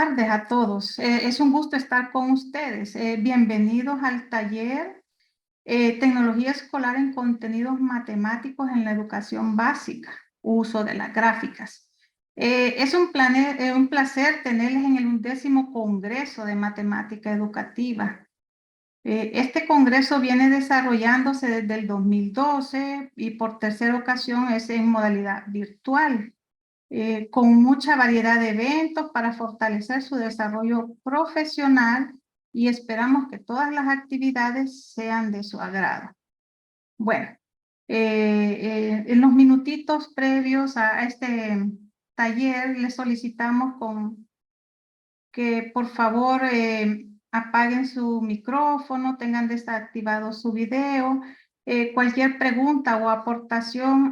tardes a todos. Es un gusto estar con ustedes. Bienvenidos al taller Tecnología Escolar en Contenidos Matemáticos en la Educación Básica, uso de las gráficas. Es un placer tenerles en el 11º Congreso de Matemática Educativa. Este congreso viene desarrollándose desde el 2012 y por tercera ocasión es en modalidad virtual. Con mucha variedad de eventos para fortalecer su desarrollo profesional y esperamos que todas las actividades sean de su agrado. Bueno, en los minutitos previos a este taller les solicitamos que por favor apaguen su micrófono, tengan desactivado su video. Cualquier pregunta o aportación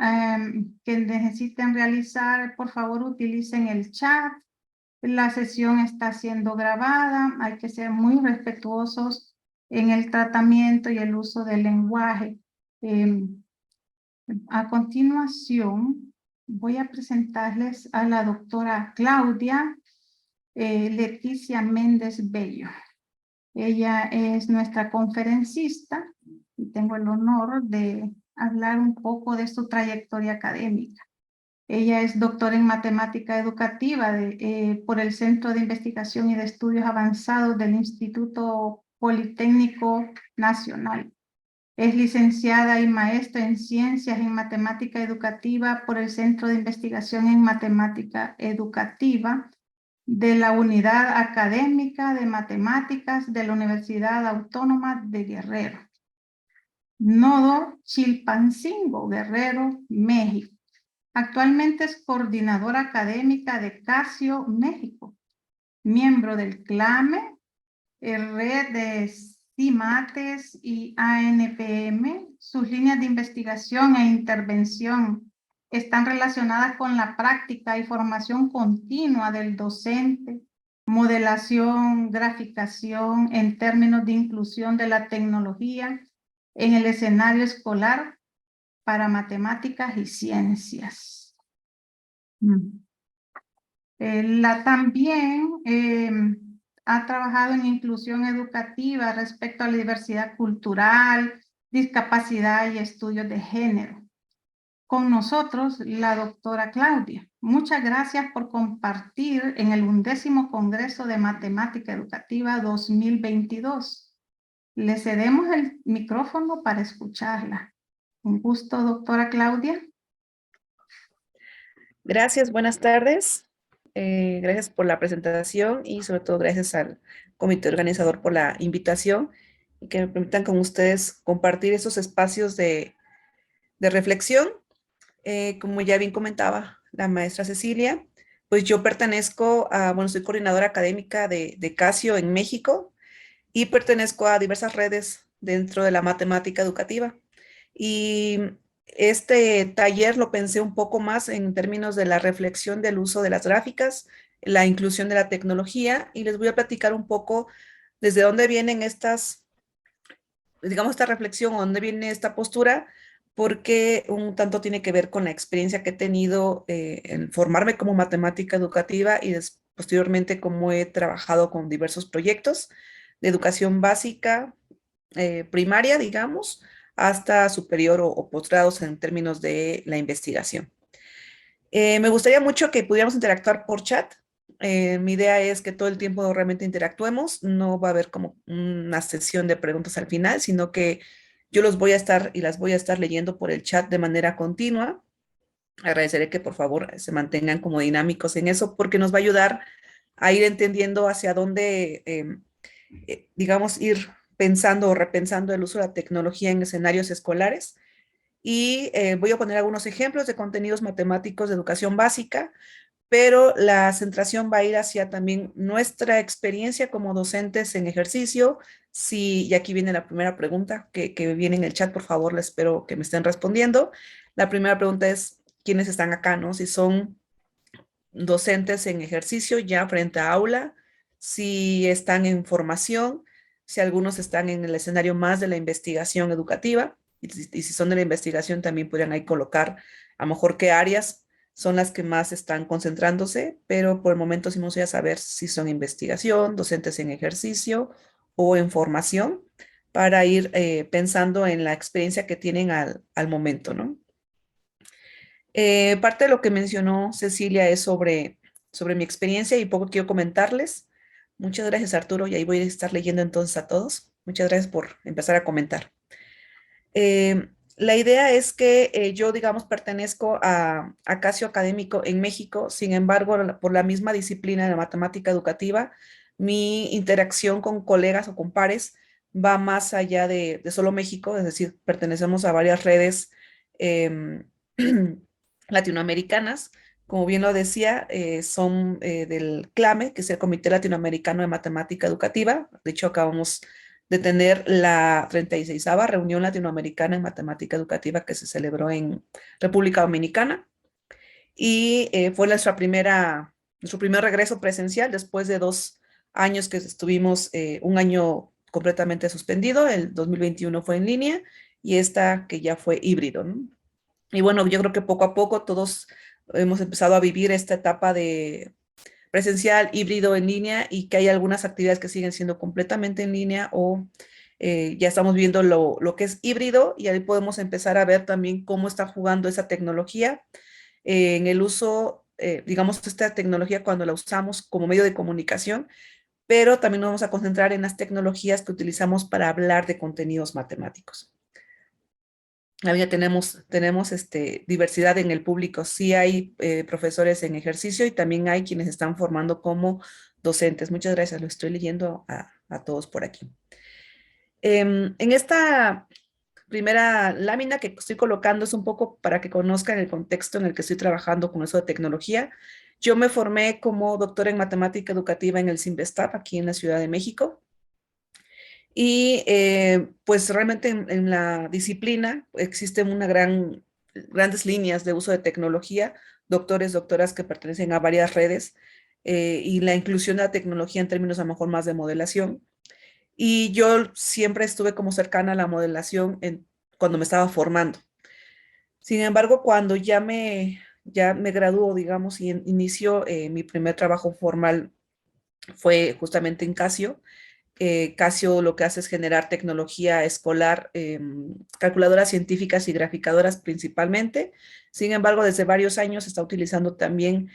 que necesiten realizar, por favor utilicen el chat. La sesión está siendo grabada, hay que ser muy respetuosos en el tratamiento y el uso del lenguaje. A continuación, voy a presentarles a la doctora Claudia Leticia Méndez Bello. Ella es nuestra conferencista y tengo el honor de hablar un poco de su trayectoria académica. Ella es doctora en matemática educativa por el Centro de Investigación y de Estudios Avanzados del Instituto Politécnico Nacional. Es licenciada y maestra en Ciencias en Matemática Educativa por el Centro de Investigación en Matemática Educativa de la Unidad Académica de Matemáticas de la Universidad Autónoma de Guerrero. Nodo Chilpancingo, Guerrero, México. Actualmente es coordinadora académica de Casio, México. Miembro del CLAME, Red de CIMATES y ANPM. Sus líneas de investigación e intervención están relacionadas con la práctica y formación continua del docente, modelación, graficación en términos de inclusión de la tecnología en el escenario escolar para matemáticas y ciencias. También ha trabajado en inclusión educativa respecto a la diversidad cultural, discapacidad y estudios de género. Con nosotros, la doctora Claudia. Muchas gracias por compartir en el 11º Congreso de Matemática Educativa 2022. Le cedemos el micrófono para escucharla. Un gusto, doctora Claudia. Gracias, buenas tardes. Gracias por la presentación y sobre todo gracias al comité organizador por la invitación y que me permitan con ustedes compartir esos espacios de reflexión. Como ya bien comentaba la maestra Cecilia, pues yo pertenezco soy coordinadora académica de Casio en México y pertenezco a diversas redes dentro de la matemática educativa. Y este taller lo pensé un poco más en términos de la reflexión del uso de las gráficas, la inclusión de la tecnología, y les voy a platicar un poco desde dónde vienen esta reflexión, dónde viene esta postura, porque un tanto tiene que ver con la experiencia que he tenido en formarme como matemática educativa y posteriormente cómo he trabajado con diversos proyectos de educación básica, primaria, digamos, hasta superior o posgrados en términos de la investigación. Me gustaría mucho que pudiéramos interactuar por chat. Mi idea es que todo el tiempo realmente interactuemos. No va a haber como una sesión de preguntas al final, sino que yo las voy a estar leyendo por el chat de manera continua. Agradeceré que por favor se mantengan como dinámicos en eso porque nos va a ayudar a ir entendiendo hacia dónde, digamos, ir pensando o repensando el uso de la tecnología en escenarios escolares. Y voy a poner algunos ejemplos de contenidos matemáticos de educación básica, pero la centración va a ir hacia también nuestra experiencia como docentes en ejercicio. Sí, y aquí viene la primera pregunta que viene en el chat, por favor, les espero que me estén respondiendo. La primera pregunta es, ¿quiénes están acá, no? Si son docentes en ejercicio ya frente a aula, si están en formación, si algunos están en el escenario más de la investigación educativa, y si son de la investigación también podrían ahí colocar a lo mejor qué áreas son las que más están concentrándose, pero por el momento sí me gustaría saber si son investigación, docentes en ejercicio o en formación para ir pensando en la experiencia que tienen al momento, ¿no? Parte de lo que mencionó Cecilia es sobre mi experiencia y poco quiero comentarles. Muchas gracias, Arturo, y ahí voy a estar leyendo entonces a todos. Muchas gracias por empezar a comentar. La idea es que yo, digamos, pertenezco a Casio Académico en México. Sin embargo, por la misma disciplina de matemática educativa, mi interacción con colegas o con pares va más allá de solo México, es decir, pertenecemos a varias redes em, latinoamericanas. Como bien lo decía, son del CLAME, que es el Comité Latinoamericano de Matemática Educativa. De hecho, acabamos de tener la 36ª reunión latinoamericana en matemática educativa que se celebró en República Dominicana y fue nuestro primer regreso presencial después de 2 años que estuvimos, un año completamente suspendido, el 2021 fue en línea y esta que ya fue híbrido, ¿no? Y bueno, yo creo que poco a poco todos hemos empezado a vivir esta etapa de presencial, híbrido, en línea y que hay algunas actividades que siguen siendo completamente en línea o ya estamos viendo lo que es híbrido y ahí podemos empezar a ver también cómo está jugando esa tecnología en el uso, digamos, esta tecnología cuando la usamos como medio de comunicación, pero también nos vamos a concentrar en las tecnologías que utilizamos para hablar de contenidos matemáticos. Ya tenemos diversidad en el público. Sí hay profesores en ejercicio y también hay quienes están formando como docentes. Muchas gracias, lo estoy leyendo a todos por aquí. En esta primera lámina que estoy colocando es un poco para que conozcan el contexto en el que estoy trabajando con eso de tecnología. Yo me formé como doctora en matemática educativa en el CIMBESTAP, aquí en la Ciudad de México. Y pues realmente en la disciplina existen grandes líneas de uso de tecnología, doctores, doctoras que pertenecen a varias redes y la inclusión de la tecnología en términos a lo mejor más de modelación. Y yo siempre estuve como cercana a la modelación cuando me estaba formando. Sin embargo, cuando ya me graduó, digamos, y inició mi primer trabajo formal fue justamente en Casio. Casio lo que hace es generar tecnología escolar, calculadoras científicas y graficadoras principalmente. Sin embargo, desde varios años se está utilizando también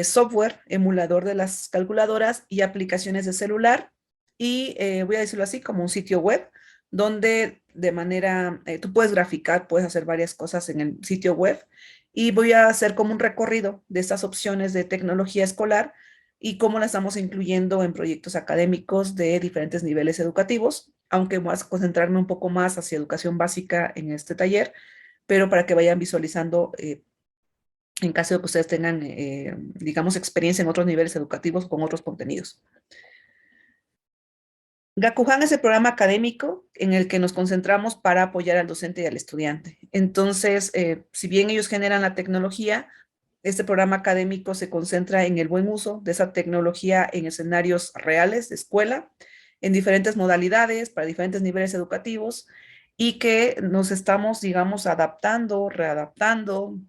software, emulador de las calculadoras y aplicaciones de celular. Y voy a decirlo así, como un sitio web, donde de manera, tú puedes graficar, puedes hacer varias cosas en el sitio web. Y voy a hacer como un recorrido de estas opciones de tecnología escolar y cómo la estamos incluyendo en proyectos académicos de diferentes niveles educativos, aunque voy a concentrarme un poco más hacia educación básica en este taller, pero para que vayan visualizando en caso de que ustedes tengan, digamos, experiencia en otros niveles educativos con otros contenidos. Gakuhan es el programa académico en el que nos concentramos para apoyar al docente y al estudiante. Entonces, si bien ellos generan la tecnología, este programa académico se concentra en el buen uso de esa tecnología en escenarios reales de escuela, en diferentes modalidades, para diferentes niveles educativos, y que nos estamos, digamos, adaptando, readaptando,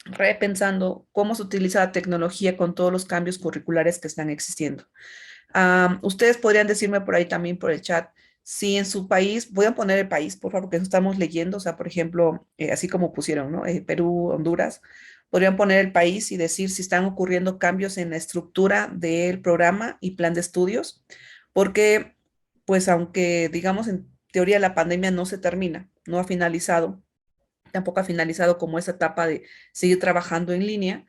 repensando cómo se utiliza la tecnología con todos los cambios curriculares que están existiendo. Ustedes podrían decirme por ahí también por el chat si en su país, voy a poner el país, por favor, porque eso estamos leyendo, o sea, por ejemplo, así como pusieron, ¿no? Perú, Honduras, podrían poner el país y decir si están ocurriendo cambios en la estructura del programa y plan de estudios, porque, pues, aunque, digamos, en teoría la pandemia no se termina, no ha finalizado, tampoco ha finalizado como esa etapa de seguir trabajando en línea,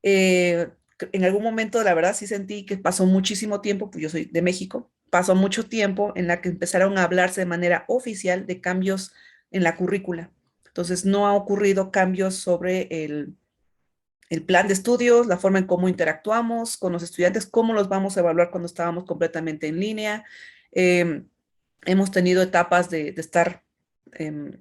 eh, en algún momento, la verdad, sí sentí que pasó muchísimo tiempo, pues yo soy de México, pasó mucho tiempo en la que empezaron a hablarse de manera oficial de cambios en la currícula. Entonces, no ha ocurrido cambios sobre el plan de estudios, la forma en cómo interactuamos con los estudiantes, cómo los vamos a evaluar cuando estábamos completamente en línea. Eh, hemos tenido etapas de estar eh,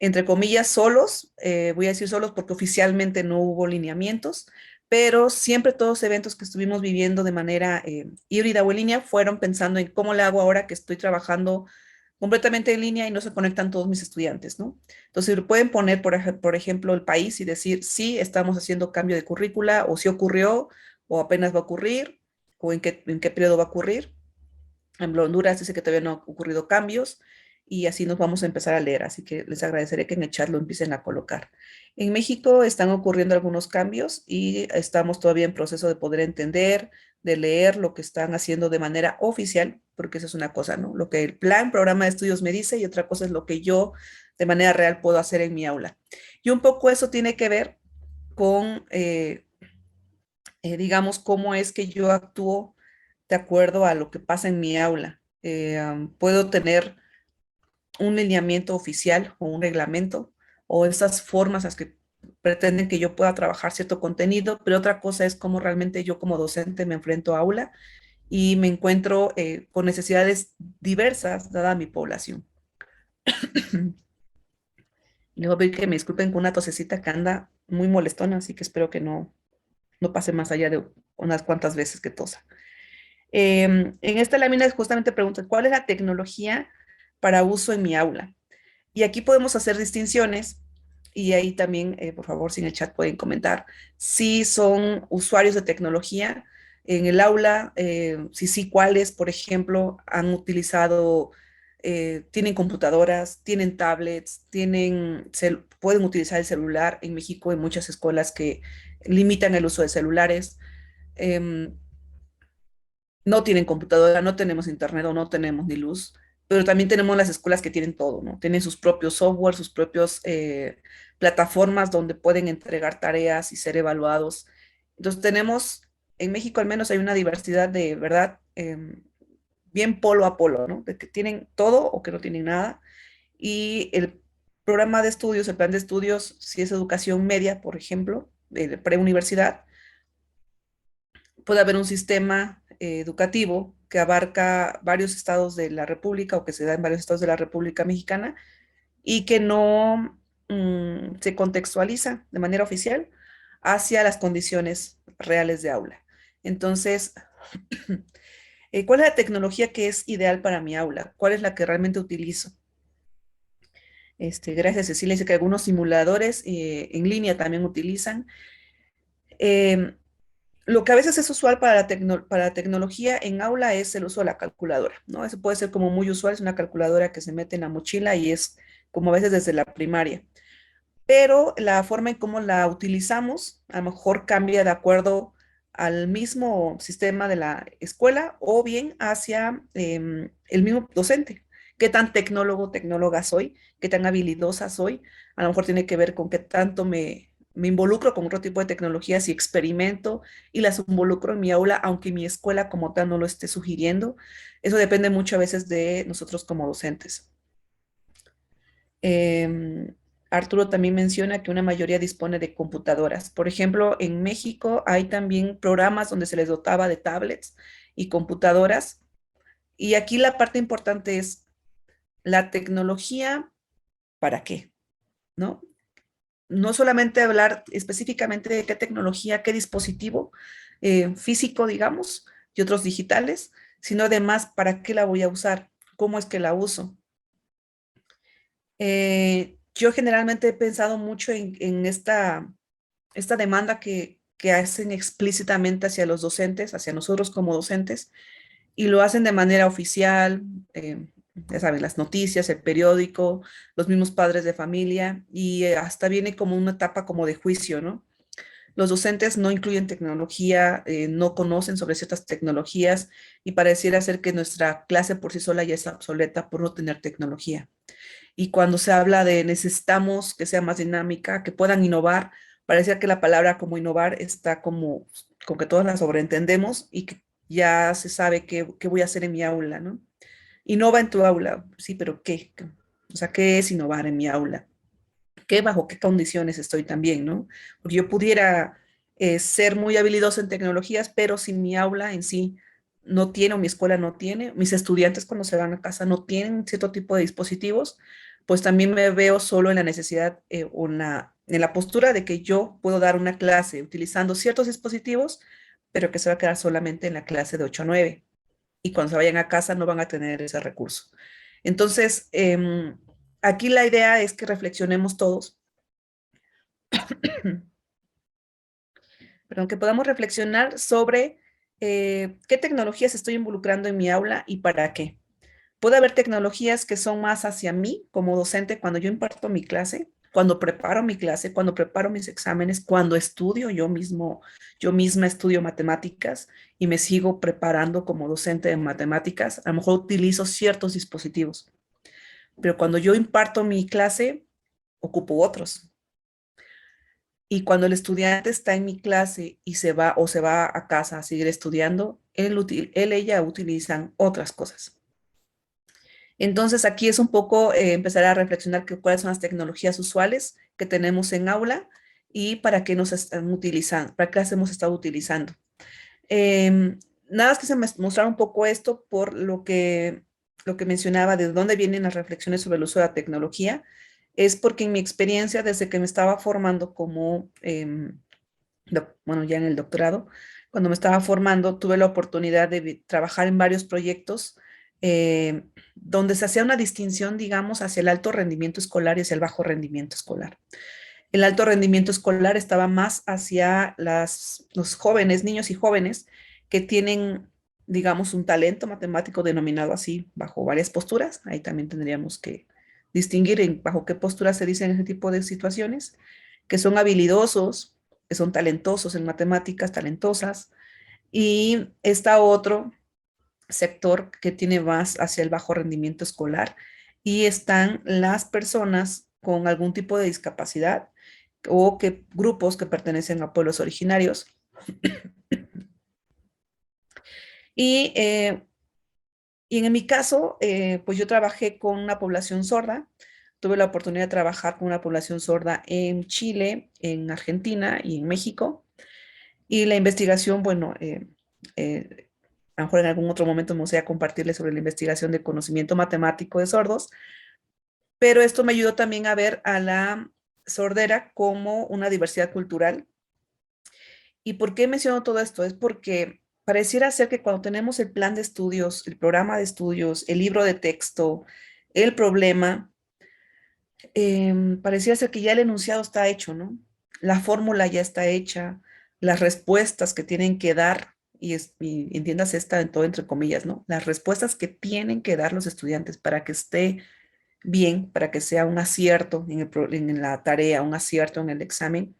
entre comillas, solos, voy a decir solos porque oficialmente no hubo lineamientos, pero siempre todos los eventos que estuvimos viviendo de manera híbrida o en línea fueron pensando en cómo le hago ahora que estoy trabajando completamente en línea y no se conectan todos mis estudiantes, ¿no? Entonces, pueden poner, por ejemplo, el país y decir, sí, estamos haciendo cambio de currícula, o sí ocurrió, o apenas va a ocurrir, o en qué periodo va a ocurrir. En Honduras dice que todavía no han ocurrido cambios y así nos vamos a empezar a leer, así que les agradeceré que en el chat lo empiecen a colocar. En México están ocurriendo algunos cambios y estamos todavía en proceso de poder entender, de leer lo que están haciendo de manera oficial, porque eso es una cosa, ¿no? Lo que el programa de estudios me dice y otra cosa es lo que yo de manera real puedo hacer en mi aula. Y un poco eso tiene que ver con, digamos, cómo es que yo actúo de acuerdo a lo que pasa en mi aula. Puedo tener un lineamiento oficial o un reglamento o esas formas a las que pretenden que yo pueda trabajar cierto contenido, pero otra cosa es cómo realmente yo como docente me enfrento a aula y me encuentro con necesidades diversas dada mi población. Les voy a pedir que me disculpen con una tosecita que anda muy molestona, así que espero que no pase más allá de unas cuantas veces que tosa. En esta lámina justamente preguntan, ¿cuál es la tecnología para uso en mi aula? Y aquí podemos hacer distinciones y ahí también, por favor, si en el chat pueden comentar si son usuarios de tecnología en el aula, si sí, cuáles, por ejemplo, han utilizado, tienen computadoras, tienen tablets, pueden utilizar el celular. En México hay muchas escuelas que limitan el uso de celulares. em, no tienen computadora, no tenemos internet o no tenemos ni luz, pero también tenemos las escuelas que tienen todo, ¿no? Tienen sus propios software, sus propios plataformas donde pueden entregar tareas y ser evaluados. Entonces tenemos, en México al menos hay una diversidad de, ¿verdad? Bien polo a polo, ¿no? De que tienen todo o que no tienen nada. Y el programa de estudios, el plan de estudios, si es educación media, por ejemplo, de preuniversidad, puede haber un sistema educativo que abarca varios estados de la República o que se da en varios estados de la República Mexicana y que no se contextualiza de manera oficial hacia las condiciones reales de aula. Entonces, ¿cuál es la tecnología que es ideal para mi aula? ¿Cuál es la que realmente utilizo? Gracias, Cecilia. Dice que algunos simuladores en línea también utilizan. Eh, Lo que a veces es usual para para la tecnología en aula es el uso de la calculadora, ¿no? Eso puede ser como muy usual, es una calculadora que se mete en la mochila y es como a veces desde la primaria. Pero la forma en cómo la utilizamos a lo mejor cambia de acuerdo al mismo sistema de la escuela o bien hacia el mismo docente. ¿Qué tan tecnólogo, tecnóloga soy? ¿Qué tan habilidosa soy? A lo mejor tiene que ver con qué tanto me involucro con otro tipo de tecnologías y experimento y las involucro en mi aula, aunque mi escuela como tal no lo esté sugiriendo. Eso depende mucho a veces de nosotros como docentes. Eh, Arturo también menciona que una mayoría dispone de computadoras. Por ejemplo, en México hay también programas donde se les dotaba de tablets y computadoras. Y aquí la parte importante es la tecnología, ¿para qué? ¿No? No solamente hablar específicamente de qué tecnología, qué dispositivo físico, digamos, y otros digitales, sino además para qué la voy a usar, cómo es que la uso. Yo generalmente he pensado mucho en esta demanda que hacen explícitamente hacia los docentes, hacia nosotros como docentes, y lo hacen de manera oficial, ya saben, las noticias, el periódico, los mismos padres de familia, y hasta viene como una etapa como de juicio, ¿no? Los docentes no incluyen tecnología, no conocen sobre ciertas tecnologías y pareciera ser que nuestra clase por sí sola ya es obsoleta por no tener tecnología. Y cuando se habla de necesitamos que sea más dinámica, que puedan innovar, parecía que la palabra como innovar está como con que todos la sobreentendemos y que ya se sabe qué voy a hacer en mi aula, ¿no? Innova en tu aula, sí, pero ¿qué? O sea, ¿qué es innovar en mi aula? ¿Qué, bajo qué condiciones estoy también, ¿no? Porque yo pudiera ser muy habilidoso en tecnologías, pero si mi aula en sí no tiene o mi escuela no tiene, mis estudiantes cuando se van a casa no tienen cierto tipo de dispositivos, pues también me veo solo en la necesidad en la postura de que yo puedo dar una clase utilizando ciertos dispositivos, pero que se va a quedar solamente en la clase de 8 a 9. Y cuando se vayan a casa no van a tener ese recurso. Entonces, aquí la idea es que reflexionemos todos, perdón, que podamos reflexionar sobre qué tecnologías estoy involucrando en mi aula y para qué. Puede haber tecnologías que son más hacia mí como docente cuando yo imparto mi clase, cuando preparo mi clase, cuando preparo mis exámenes, cuando estudio yo mismo, yo misma estudio matemáticas y me sigo preparando como docente de matemáticas. A lo mejor utilizo ciertos dispositivos, pero cuando yo imparto mi clase, ocupo otros. Y cuando el estudiante está en mi clase y se va o se va a casa a seguir estudiando, ella utilizan otras cosas. Entonces, aquí es un poco empezar a reflexionar cuáles son las tecnologías usuales que tenemos en aula y para qué nos están utilizando, para qué las hemos estado utilizando. Nada más que se me mostrar un poco esto por lo que mencionaba de dónde vienen las reflexiones sobre el uso de la tecnología, es porque en mi experiencia, desde que me estaba formando como, bueno, ya en el doctorado, cuando me estaba formando, tuve la oportunidad de trabajar en varios proyectos eh, donde se hacía una distinción, digamos, hacia el alto rendimiento escolar y hacia el bajo rendimiento escolar. El alto rendimiento escolar estaba más hacia los jóvenes, niños y jóvenes que tienen, digamos, un talento matemático denominado así bajo varias posturas. Ahí también tendríamos que distinguir bajo qué posturas se dicen ese tipo de situaciones, que son habilidosos, que son talentosos en matemáticas, talentosas, y está otro sector que tiene más hacia el bajo rendimiento escolar y están las personas con algún tipo de discapacidad o que grupos que pertenecen a pueblos originarios. Y, y en mi caso, pues yo trabajé con una población sorda. Tuve la oportunidad de trabajar con una población sorda en Chile, en Argentina y en México. Y la investigación, bueno, a lo mejor en algún otro momento me gustaría compartirles sobre la investigación de conocimiento matemático de sordos, pero esto me ayudó también a ver a la sordera como una diversidad cultural. ¿Y por qué menciono todo esto? Es porque pareciera ser que cuando tenemos el plan de estudios, el programa de estudios, el libro de texto, el problema, pareciera ser que ya el enunciado está hecho, ¿no? La fórmula ya está hecha, las respuestas que tienen que dar, y entiendas esta en todo entre comillas, ¿no? Las respuestas que tienen que dar los estudiantes para que esté bien, para que sea un acierto en la tarea, un acierto en el examen,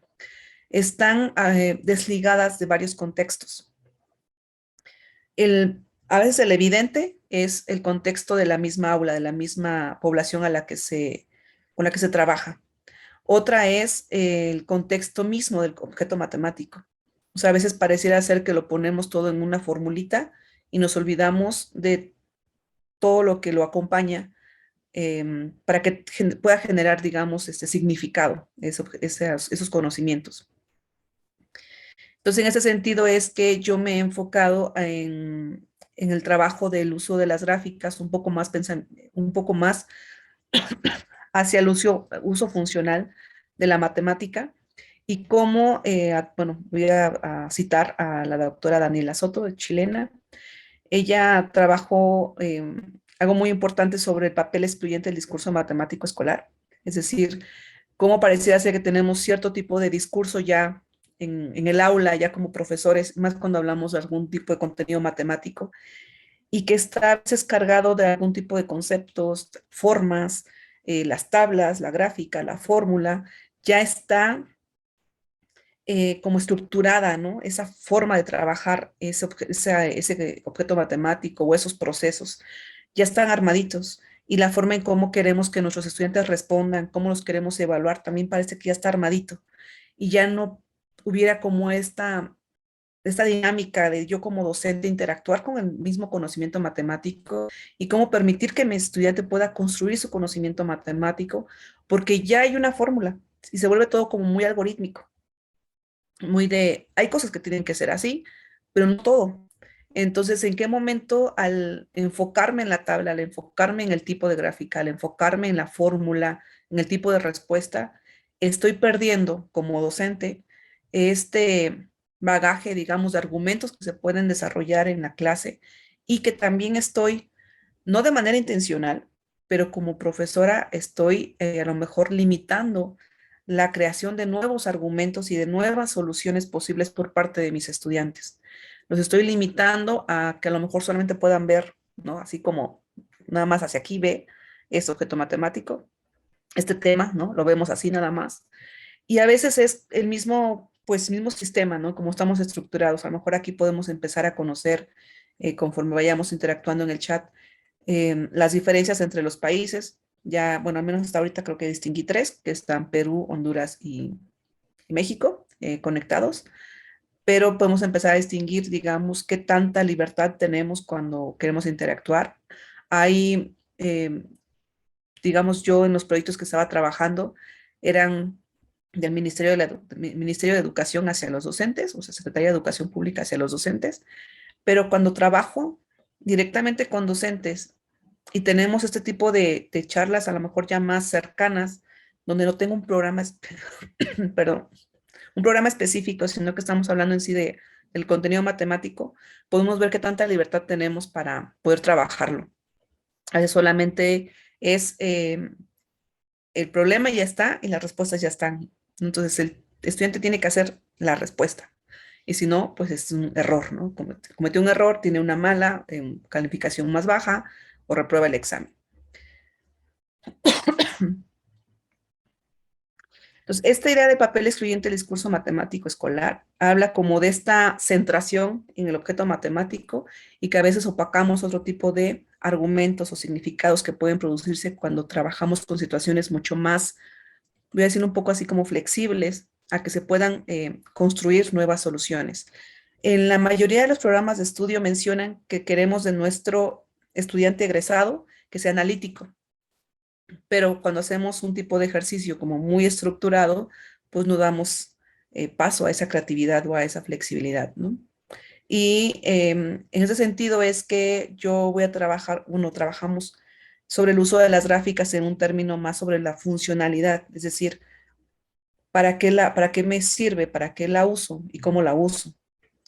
están desligadas de varios contextos. A veces el evidente es el contexto de la misma aula, de la misma población con la que se trabaja. Otra es el contexto mismo del objeto matemático. O sea, a veces pareciera ser que lo ponemos todo en una formulita y nos olvidamos de todo lo que lo acompaña para que pueda generar, digamos, este significado, esos conocimientos. Entonces, en ese sentido es que yo me he enfocado en el trabajo del uso de las gráficas, un poco más hacia el uso funcional de la matemática y cómo, bueno, voy a citar a la doctora Daniela Soto, chilena. Ella trabajó algo muy importante sobre el papel excluyente del discurso matemático escolar, es decir, cómo pareciera ser que tenemos cierto tipo de discurso ya en el aula, ya como profesores, más cuando hablamos de algún tipo de contenido matemático, y que está a veces cargado de algún tipo de conceptos, formas, las tablas, la gráfica, la fórmula, ya está como estructurada, ¿no? Esa forma de trabajar ese objeto matemático o esos procesos ya están armaditos. Y la forma en cómo queremos que nuestros estudiantes respondan, cómo los queremos evaluar, también parece que ya está armadito. Y ya no hubiera como esta dinámica de yo como docente interactuar con el mismo conocimiento matemático y cómo permitir que mi estudiante pueda construir su conocimiento matemático, porque ya hay una fórmula y se vuelve todo como muy algorítmico, hay cosas que tienen que ser así, pero no todo. Entonces, ¿en qué momento al enfocarme en la tabla, al enfocarme en el tipo de gráfica, al enfocarme en la fórmula, en el tipo de respuesta, estoy perdiendo como docente este bagaje, digamos, de argumentos que se pueden desarrollar en la clase y que también estoy, no de manera intencional, pero como profesora estoy a lo mejor limitando la creación de nuevos argumentos y de nuevas soluciones posibles por parte de mis estudiantes. Los estoy limitando a que a lo mejor solamente puedan ver, ¿no? Así como nada más hacia aquí ve este objeto matemático, este tema, ¿no? Lo vemos así nada más. Y a veces es el mismo, pues, mismo sistema, ¿no? Como estamos estructurados. A lo mejor aquí podemos empezar a conocer, conforme vayamos interactuando en el chat, las diferencias entre los países. Ya, bueno, al menos hasta ahorita creo que distinguí tres, que están Perú, Honduras y México conectados, pero podemos empezar a distinguir, digamos, qué tanta libertad tenemos cuando queremos interactuar. Hay, digamos, yo en los proyectos que estaba trabajando, eran del Ministerio de Educación hacia los docentes, o sea, Secretaría de Educación Pública hacia los docentes, pero cuando trabajo directamente con docentes y tenemos este tipo de charlas a lo mejor ya más cercanas, donde no tengo un programa, perdón, un programa específico, sino que estamos hablando en sí del contenido matemático, podemos ver qué tanta libertad tenemos para poder trabajarlo. A veces solamente es el problema ya está y las respuestas ya están. Entonces el estudiante tiene que hacer la respuesta. Y si no, pues es un error, ¿no? Cometió un error, tiene una mala calificación más baja o reprueba el examen. Entonces, esta idea de papel excluyente del discurso matemático escolar habla como de esta centración en el objeto matemático y que a veces opacamos otro tipo de argumentos o significados que pueden producirse cuando trabajamos con situaciones mucho más, voy a decir un poco así como flexibles, a que se puedan construir nuevas soluciones. En la mayoría de los programas de estudio mencionan que queremos de nuestro estudiante egresado que sea analítico, pero cuando hacemos un tipo de ejercicio como muy estructurado, pues no damos paso a esa creatividad o a esa flexibilidad, ¿no? Y en ese sentido es que yo voy a trabajar, bueno, trabajamos sobre el uso de las gráficas en un término más sobre la funcionalidad, es decir, para qué me sirve, para qué la uso y cómo la uso,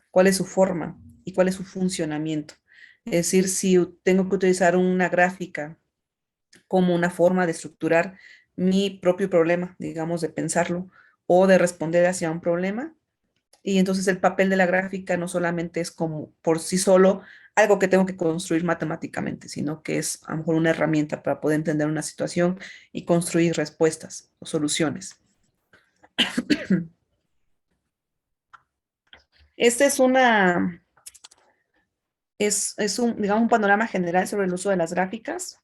cuál es su forma y cuál es su funcionamiento. Es decir, si tengo que utilizar una gráfica como una forma de estructurar mi propio problema, digamos, de pensarlo o de responder hacia un problema. Y entonces el papel de la gráfica no solamente es como por sí solo algo que tengo que construir matemáticamente, sino que es a lo mejor una herramienta para poder entender una situación y construir respuestas o soluciones. Este es es un, digamos, un panorama general sobre el uso de las gráficas.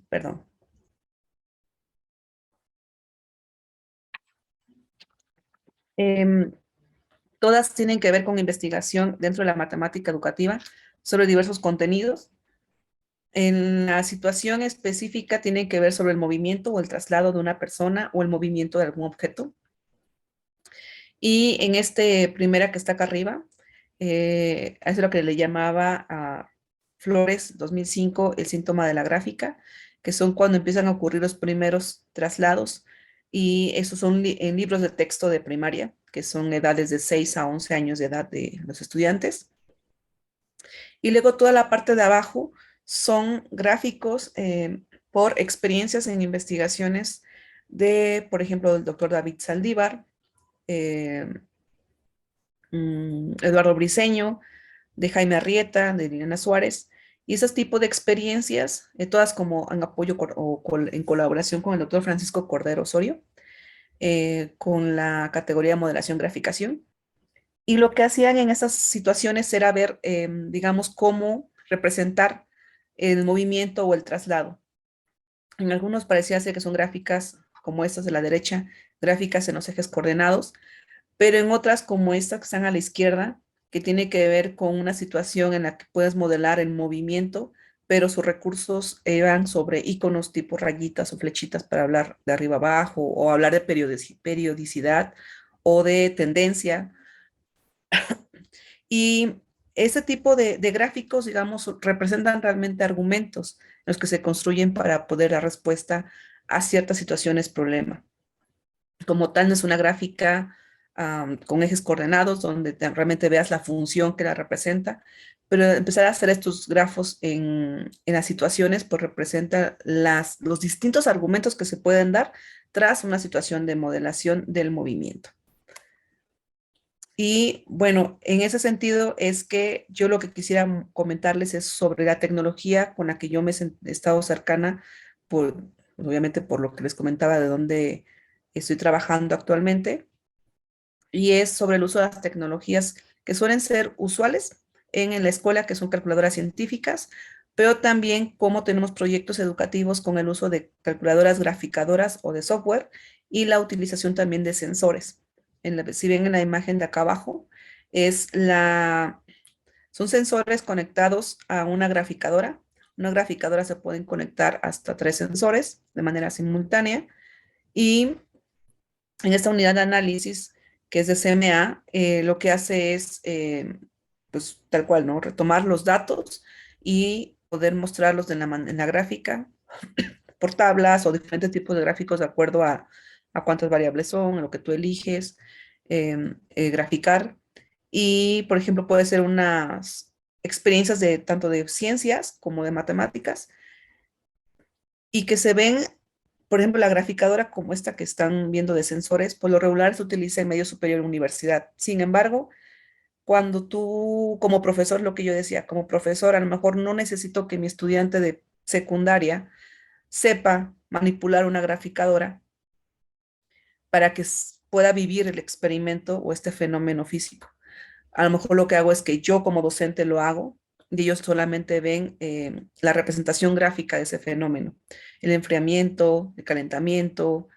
Perdón. Em, Todas tienen que ver con investigación dentro de la matemática educativa sobre diversos contenidos. En la situación específica tiene que ver sobre el movimiento o el traslado de una persona o el movimiento de algún objeto. Y en este primera que está acá arriba, es lo que le llamaba a Flores 2005 el síntoma de la gráfica, que son cuando empiezan a ocurrir los primeros traslados. Y esos son en libros de texto de primaria, que son edades de 6 a 11 años de edad de los estudiantes. Y luego toda la parte de abajo son gráficos por experiencias en investigaciones de, por ejemplo, del doctor David Saldívar, eh, Eduardo Briceño, de Jaime Arrieta, de Liliana Suárez, y esos tipos de experiencias, todas como en apoyo en colaboración con el doctor Francisco Cordero Osorio, con la categoría de modelación graficación. Y lo que hacían en esas situaciones era ver, digamos, cómo representar el movimiento o el traslado. En algunos parecía ser que son gráficas como estas de la derecha, gráficas en los ejes coordenados, pero en otras como estas que están a la izquierda, que tiene que ver con una situación en la que puedes modelar el movimiento, pero sus recursos eran sobre iconos tipo rayitas o flechitas para hablar de arriba abajo o hablar de periodicidad o de tendencia. Y ese tipo de gráficos, digamos, representan realmente argumentos en los que se construyen para poder dar respuesta a ciertas situaciones problema. Como tal, no es una gráfica con ejes coordenados donde realmente veas la función que la representa, pero empezar a hacer estos grafos en las situaciones, pues representa los distintos argumentos que se pueden dar tras una situación de modelación del movimiento. Y bueno, en ese sentido es que yo lo que quisiera comentarles es sobre la tecnología con la que yo me he estado cercana, obviamente por lo que les comentaba de dónde estoy trabajando actualmente, y es sobre el uso de las tecnologías que suelen ser usuales en la escuela, que son calculadoras científicas, pero también cómo tenemos proyectos educativos con el uso de calculadoras graficadoras o de software y la utilización también de sensores. Si ven en la imagen de acá abajo, son sensores conectados a una graficadora. Una graficadora se pueden conectar hasta 3 sensores de manera simultánea y en esta unidad de análisis, que es de CMA, lo que hace es, pues tal cual, ¿no? Retomar los datos y poder mostrarlos en la gráfica por tablas o diferentes tipos de gráficos de acuerdo a cuántas variables son, lo que tú eliges, graficar. Y, por ejemplo, puede ser unas experiencias de tanto de ciencias como de matemáticas y que se ven, por ejemplo, la graficadora como esta que están viendo de sensores, por lo regular se utiliza en medio superior en universidad. Sin embargo, cuando tú, como profesor, lo que yo decía, como profesor, a lo mejor no necesito que mi estudiante de secundaria sepa manipular una graficadora para que pueda vivir el experimento o este fenómeno físico. A lo mejor lo que hago es que yo como docente lo hago y ellos solamente ven la representación gráfica de ese fenómeno, el enfriamiento, el calentamiento,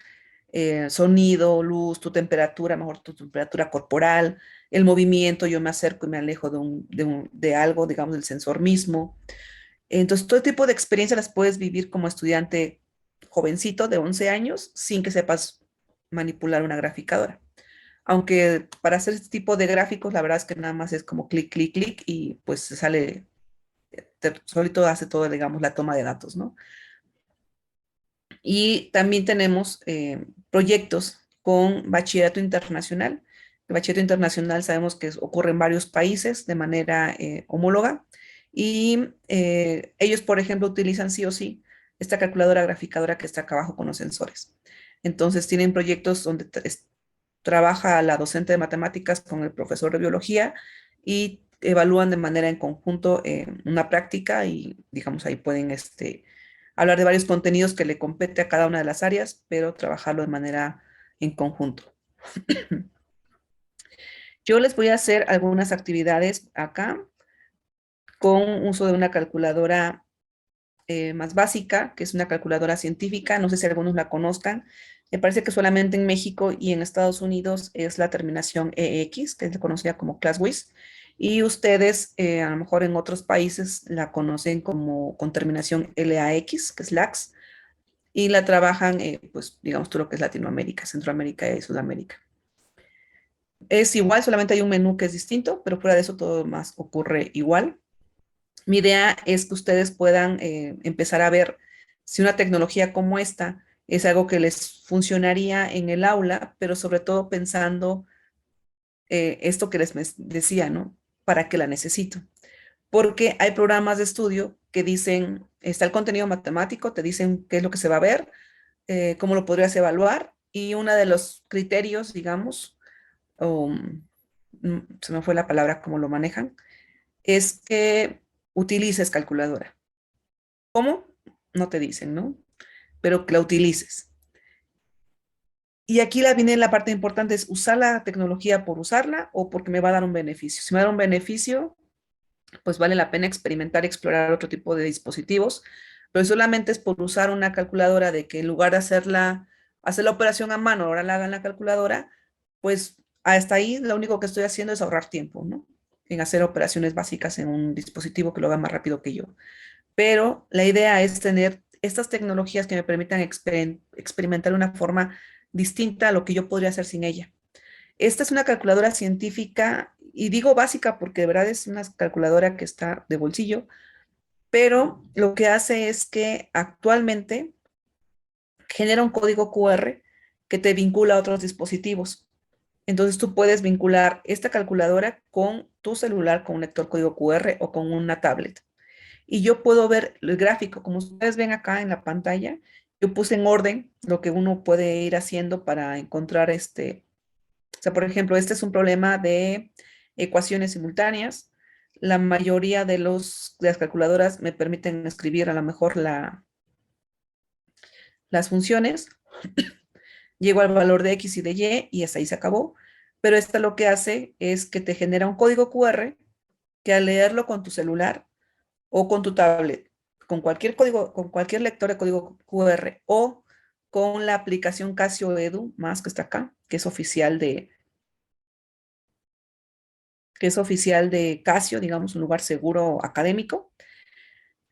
sonido, luz, tu temperatura, mejor tu temperatura corporal, el movimiento, yo me acerco y me alejo de algo, digamos, del sensor mismo. Entonces, todo tipo de experiencias las puedes vivir como estudiante jovencito de 11 años sin que sepas manipular una graficadora. Aunque para hacer este tipo de gráficos, la verdad es que nada más es como clic, clic, clic y pues se sale, solito hace todo, digamos, la toma de datos, ¿no? Y también tenemos proyectos con bachillerato internacional. El bachillerato internacional sabemos que ocurre en varios países de manera homóloga y ellos, por ejemplo, utilizan sí o sí esta calculadora graficadora que está acá abajo con los sensores. Entonces tienen proyectos donde trabaja la docente de matemáticas con el profesor de biología y evalúan de manera en conjunto una práctica y digamos ahí pueden hablar de varios contenidos que le compete a cada una de las áreas, pero trabajarlo de manera en conjunto. Yo les voy a hacer algunas actividades acá con uso de una calculadora más básica, que es una calculadora científica, no sé si algunos la conozcan. Me parece que solamente en México y en Estados Unidos es la terminación EX, que es conocida como ClassWiz, y ustedes a lo mejor en otros países la conocen como con terminación LAX, que es LAX, y la trabajan, pues digamos tú lo que es Latinoamérica, Centroamérica y Sudamérica. Es igual, solamente hay un menú que es distinto, pero fuera de eso todo más ocurre igual. Mi idea es que ustedes puedan empezar a ver si una tecnología como esta es algo que les funcionaría en el aula, pero sobre todo pensando esto que les decía, ¿no? ¿Para qué la necesito? Porque hay programas de estudio que dicen, está el contenido matemático, te dicen qué es lo que se va a ver, cómo lo podrías evaluar, y uno de los criterios, digamos, o, se me fue la palabra, cómo lo manejan, es que utilices calculadora. ¿Cómo? No te dicen, ¿no? Pero que la utilices. Y aquí viene la parte importante, es usar la tecnología por usarla o porque me va a dar un beneficio. Si me da un beneficio, pues vale la pena experimentar, explorar otro tipo de dispositivos, pero solamente es por usar una calculadora de que en lugar de hacer la operación a mano, ahora la haga en la calculadora, pues hasta ahí lo único que estoy haciendo es ahorrar tiempo, ¿no? En hacer operaciones básicas en un dispositivo que lo haga más rápido que yo. Pero la idea es tener estas tecnologías que me permitan experimentar de una forma distinta a lo que yo podría hacer sin ella. Esta es una calculadora científica, y digo básica porque de verdad es una calculadora que está de bolsillo, pero lo que hace es que actualmente genera un código QR que te vincula a otros dispositivos. Entonces tú puedes vincular esta calculadora con tu celular, con un lector código QR o con una tablet. Y yo puedo ver el gráfico, como ustedes ven acá en la pantalla, yo puse en orden lo que uno puede ir haciendo para encontrar o sea, por ejemplo, este es un problema de ecuaciones simultáneas. La mayoría de las calculadoras me permiten escribir a lo mejor las funciones. Llego al valor de X y de Y hasta ahí se acabó. Pero esta lo que hace es que te genera un código QR que al leerlo con tu celular o con tu tablet, con cualquier código, con cualquier lector de código QR o con la aplicación Casio Edu, más que está acá, que es oficial de Casio, digamos, un lugar seguro académico,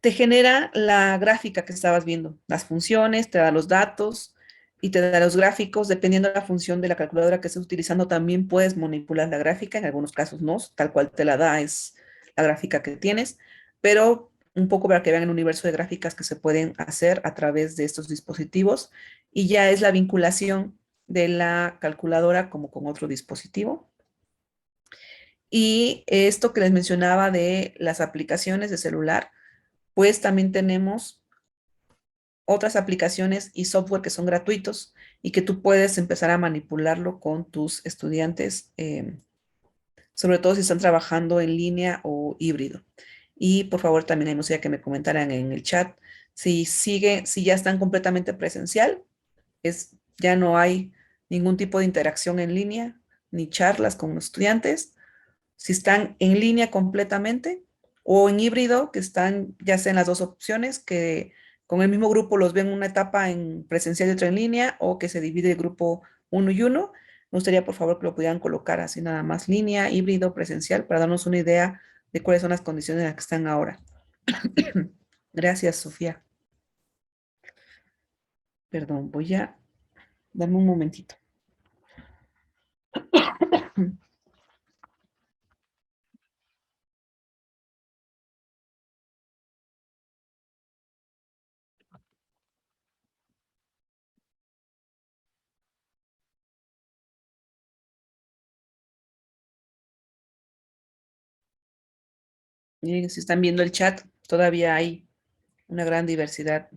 te genera la gráfica que estabas viendo, las funciones, te da los datos y te da los gráficos. Dependiendo de la función de la calculadora que estés utilizando, también puedes manipular la gráfica, en algunos casos no, tal cual te la da es la gráfica que tienes, pero un poco para que vean el universo de gráficas que se pueden hacer a través de estos dispositivos y ya es la vinculación de la calculadora como con otro dispositivo. Y esto que les mencionaba de las aplicaciones de celular, pues también tenemos otras aplicaciones y software que son gratuitos y que tú puedes empezar a manipularlo con tus estudiantes, sobre todo si están trabajando en línea o híbrido. Y por favor también me gustaría que me comentaran en el chat si ya están completamente presencial, ya no hay ningún tipo de interacción en línea ni charlas con los estudiantes, si están en línea completamente o en híbrido, que están ya sea en las dos opciones, que con el mismo grupo los ven una etapa en presencial y otra en línea, o que se divide el grupo uno y uno. Me gustaría, por favor, que lo pudieran colocar así nada más, línea, híbrido, presencial, para darnos una idea de cuáles son las condiciones en las que están ahora. Gracias, Sofía. Perdón, voy a darme un momentito. Miren, si están viendo el chat, todavía hay una gran diversidad,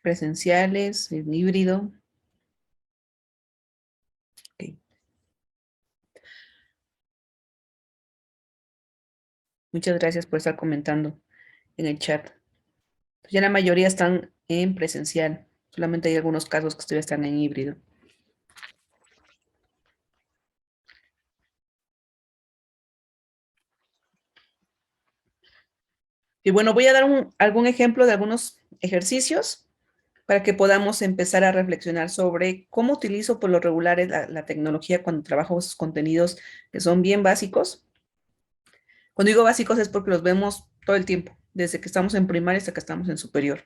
presenciales, en híbrido. Ok. Muchas gracias por estar comentando en el chat. Ya la mayoría están en presencial, solamente hay algunos casos que todavía están en híbrido. Y bueno, voy a dar algún ejemplo de algunos ejercicios para que podamos empezar a reflexionar sobre cómo utilizo por lo regular la tecnología cuando trabajo esos contenidos que son bien básicos. Cuando digo básicos es porque los vemos todo el tiempo, desde que estamos en primaria hasta que estamos en superior.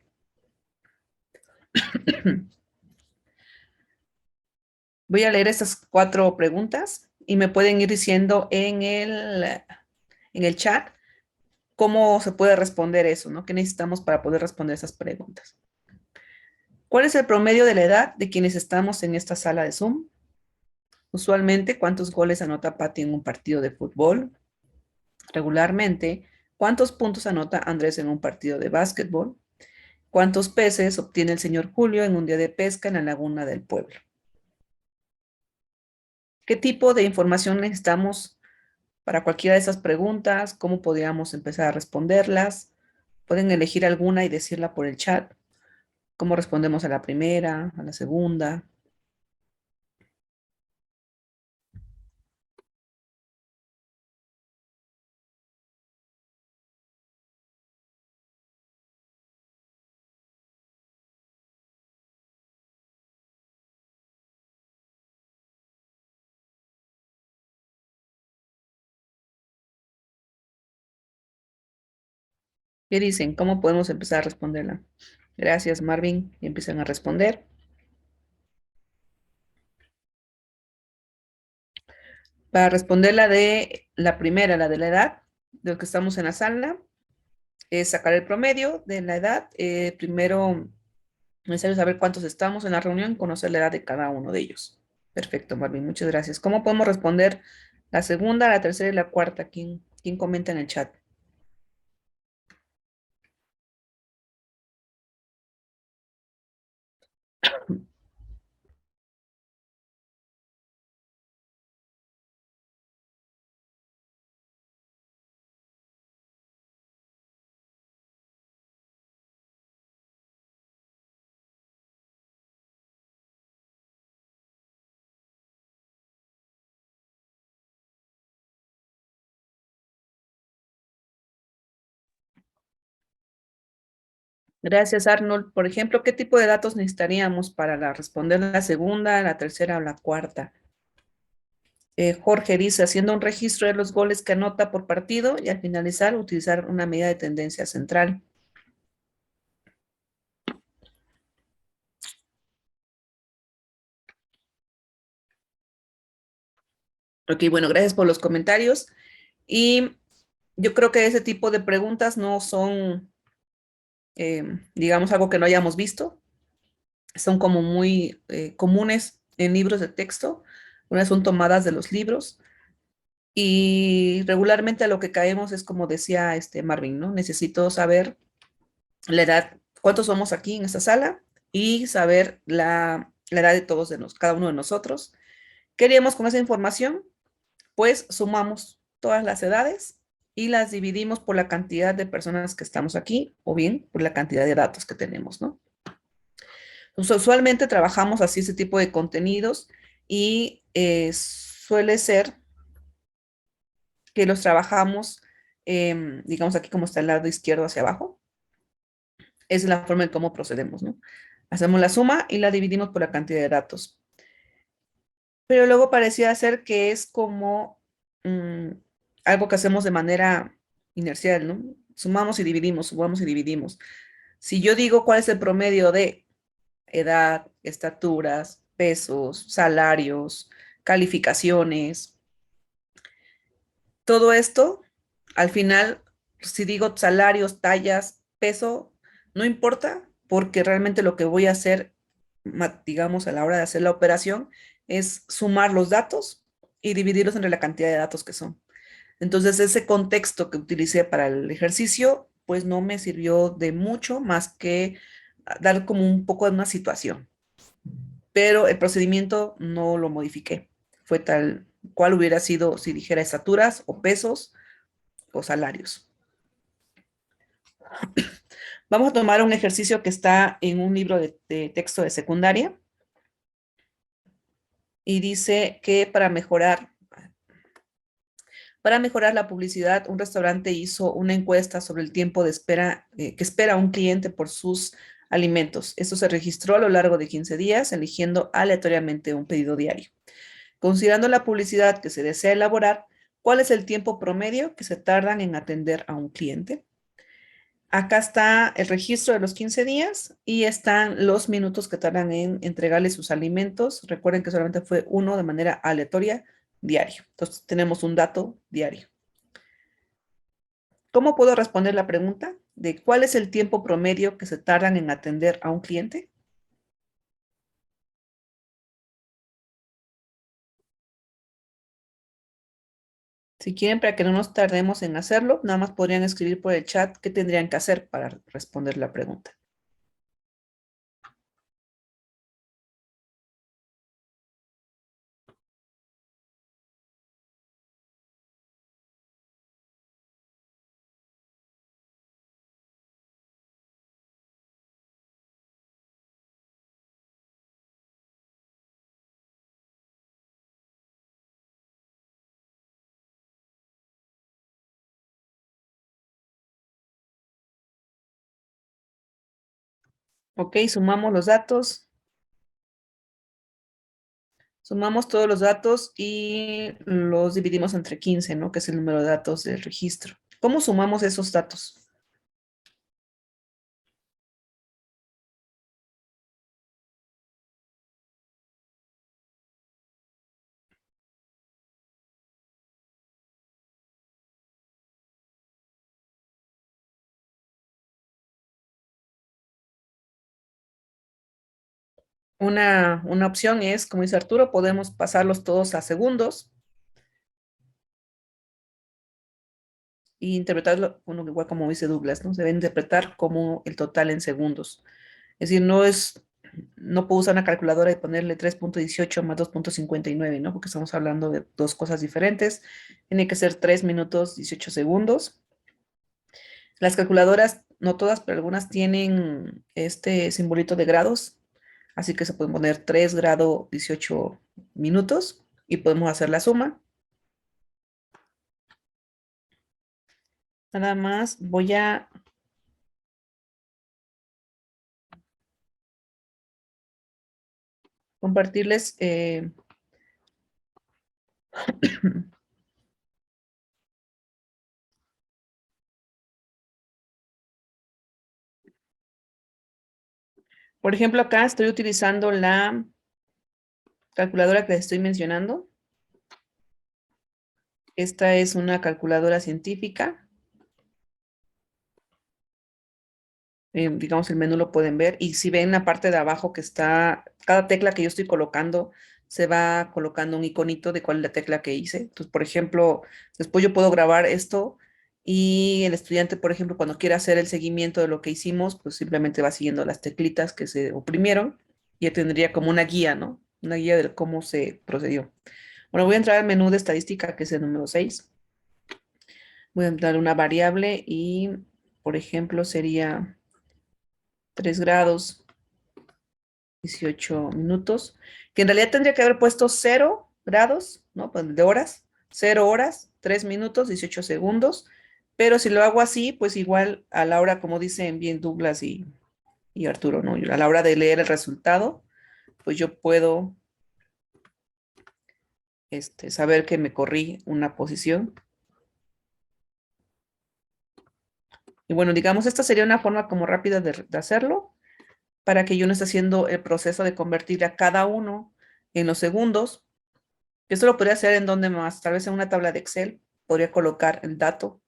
Voy a leer estas 4 preguntas y me pueden ir diciendo en el chat cómo se puede responder eso, ¿no? ¿Qué necesitamos para poder responder esas preguntas? ¿Cuál es el promedio de la edad de quienes estamos en esta sala de Zoom? Usualmente, ¿cuántos goles anota Pati en un partido de fútbol? Regularmente, ¿cuántos puntos anota Andrés en un partido de básquetbol? ¿Cuántos peces obtiene el señor Julio en un día de pesca en la laguna del pueblo? ¿Qué tipo de información necesitamos para cualquiera de esas preguntas? ¿Cómo podríamos empezar a responderlas? Pueden elegir alguna y decirla por el chat. ¿Cómo respondemos a la primera, a la segunda? ¿Qué dicen? ¿Cómo podemos empezar a responderla? Gracias, Marvin. Y empiezan a responder. Para responder la de la primera, la de la edad, de los que estamos en la sala, es sacar el promedio de la edad. Primero Necesario saber cuántos estamos en la reunión, conocer la edad de cada uno de ellos. Perfecto, Marvin, muchas gracias. ¿Cómo podemos responder la segunda, la tercera y la cuarta? ¿Quién comenta en el chat? Gracias, Arnold. Por ejemplo, ¿qué tipo de datos necesitaríamos para responder la segunda, la tercera o la cuarta? Jorge dice, haciendo un registro de los goles que anota por partido y al finalizar utilizar una medida de tendencia central. Ok, bueno, gracias por los comentarios. Y yo creo que ese tipo de preguntas no son, digamos, algo que no hayamos visto. Son como muy comunes en libros de texto. Unas son tomadas de los libros. Y regularmente a lo que caemos es como decía este Marvin, ¿no? Necesito saber la edad, cuántos somos aquí en esta sala y saber la edad de todos cada uno de nosotros. ¿Qué haríamos con esa información? Pues sumamos todas las edades y las dividimos por la cantidad de personas que estamos aquí o bien por la cantidad de datos que tenemos, ¿no? Entonces, usualmente trabajamos así ese tipo de contenidos y suele ser que los trabajamos, digamos aquí como está el lado izquierdo hacia abajo. Esa es la forma en cómo procedemos, ¿no? Hacemos la suma y la dividimos por la cantidad de datos. Pero luego parecía ser que es como mm, algo que hacemos de manera inercial, ¿no? Sumamos y dividimos, sumamos y dividimos. Si yo digo cuál es el promedio de edad, estaturas, pesos, salarios, calificaciones, todo esto, al final, si digo salarios, tallas, peso, no importa, porque realmente lo que voy a hacer, digamos, a la hora de hacer la operación, es sumar los datos y dividirlos entre la cantidad de datos que son. Entonces, ese contexto que utilicé para el ejercicio, pues no me sirvió de mucho más que dar como un poco de una situación. Pero el procedimiento no lo modifiqué. Fue tal cual hubiera sido si dijera estaturas o pesos o salarios. Vamos a tomar un ejercicio que está en un libro de texto de secundaria y dice que para mejorar la publicidad, un restaurante hizo una encuesta sobre el tiempo de espera que espera un cliente por sus alimentos. Esto se registró a lo largo de 15 días, eligiendo aleatoriamente un pedido diario. Considerando la publicidad que se desea elaborar, ¿cuál es el tiempo promedio que se tardan en atender a un cliente? Acá está el registro de los 15 días y están los minutos que tardan en entregarle sus alimentos. Recuerden que solamente fue uno de manera aleatoria diario. Entonces tenemos un dato diario. ¿Cómo puedo responder la pregunta de cuál es el tiempo promedio que se tardan en atender a un cliente? Si quieren, para que no nos tardemos en hacerlo, nada más podrían escribir por el chat qué tendrían que hacer para responder la pregunta. Ok, sumamos los datos. Sumamos todos los datos y los dividimos entre 15, ¿no? Que es el número de datos del registro. ¿Cómo sumamos esos datos? Una opción es, como dice Arturo, podemos pasarlos todos a segundos e interpretarlo, bueno, igual como dice Douglas, ¿no? Se debe interpretar como el total en segundos. Es decir, no puedo usar una calculadora y ponerle 3.18 más 2.59, ¿no? Porque estamos hablando de dos cosas diferentes. Tiene que ser 3 minutos 18 segundos. Las calculadoras, no todas, pero algunas tienen este simbolito de grados, así que se pueden poner 3 grado 18 minutos y podemos hacer la suma. Nada más voy a compartirles, por ejemplo, acá estoy utilizando la calculadora que les estoy mencionando. Esta es una calculadora científica. Digamos, el menú lo pueden ver. Y si ven la parte de abajo que está, cada tecla que yo estoy colocando, se va colocando un iconito de cuál es la tecla que hice. Entonces, por ejemplo, después yo puedo grabar esto y el estudiante, por ejemplo, cuando quiera hacer el seguimiento de lo que hicimos, pues simplemente va siguiendo las teclitas que se oprimieron y ya tendría como una guía, ¿no? Una guía de cómo se procedió. Bueno, voy a entrar al menú de estadística, que es el número 6. Voy a entrar una variable y, por ejemplo, sería 3 grados 18 minutos, que en realidad tendría que haber puesto 0 grados, ¿no? Pues de horas, 0 horas, 3 minutos, 18 segundos, pero si lo hago así, pues igual a la hora, como dicen bien Douglas y Arturo, ¿no? A la hora de leer el resultado, pues yo puedo saber que me corrí una posición. Y bueno, digamos, esta sería una forma como rápida de hacerlo, para que yo no esté haciendo el proceso de convertir a cada uno en los segundos. Esto lo podría hacer en donde más, tal vez en una tabla de Excel, podría colocar el dato,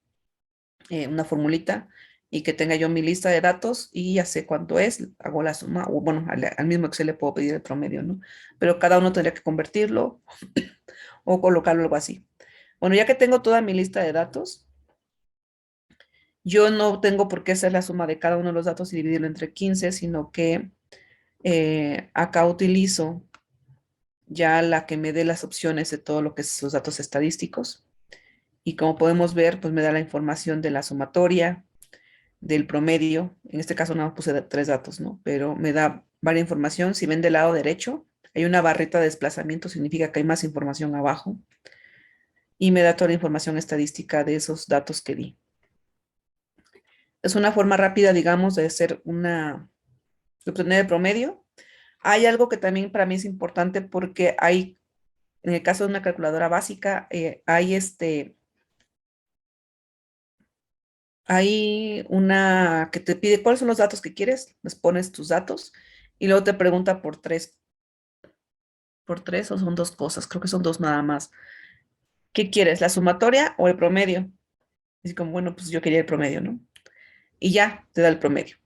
una formulita, y que tenga yo mi lista de datos y ya sé cuánto es, hago la suma, o bueno, al mismo Excel le puedo pedir el promedio, ¿no? Pero cada uno tendría que convertirlo o colocarlo algo así. Bueno, ya que tengo toda mi lista de datos, yo no tengo por qué hacer la suma de cada uno de los datos y dividirlo entre 15, sino que acá utilizo ya la que me dé las opciones de todo lo que es los datos estadísticos. Y como podemos ver, pues me da la información de la sumatoria, del promedio. En este caso no puse 3 datos, ¿no? Pero me da varias información. Si ven del lado derecho, hay una barrita de desplazamiento, significa que hay más información abajo. Y me da toda la información estadística de esos datos que di. Es una forma rápida, digamos, de de obtener el promedio. Hay algo que también para mí es importante porque en el caso de una calculadora básica, hay una que te pide cuáles son los datos que quieres, les pones tus datos y luego te pregunta por tres o son dos cosas, creo que son dos nada más. ¿Qué quieres, la sumatoria o el promedio? Así como, bueno, pues yo quería el promedio, ¿no? Y ya te da el promedio,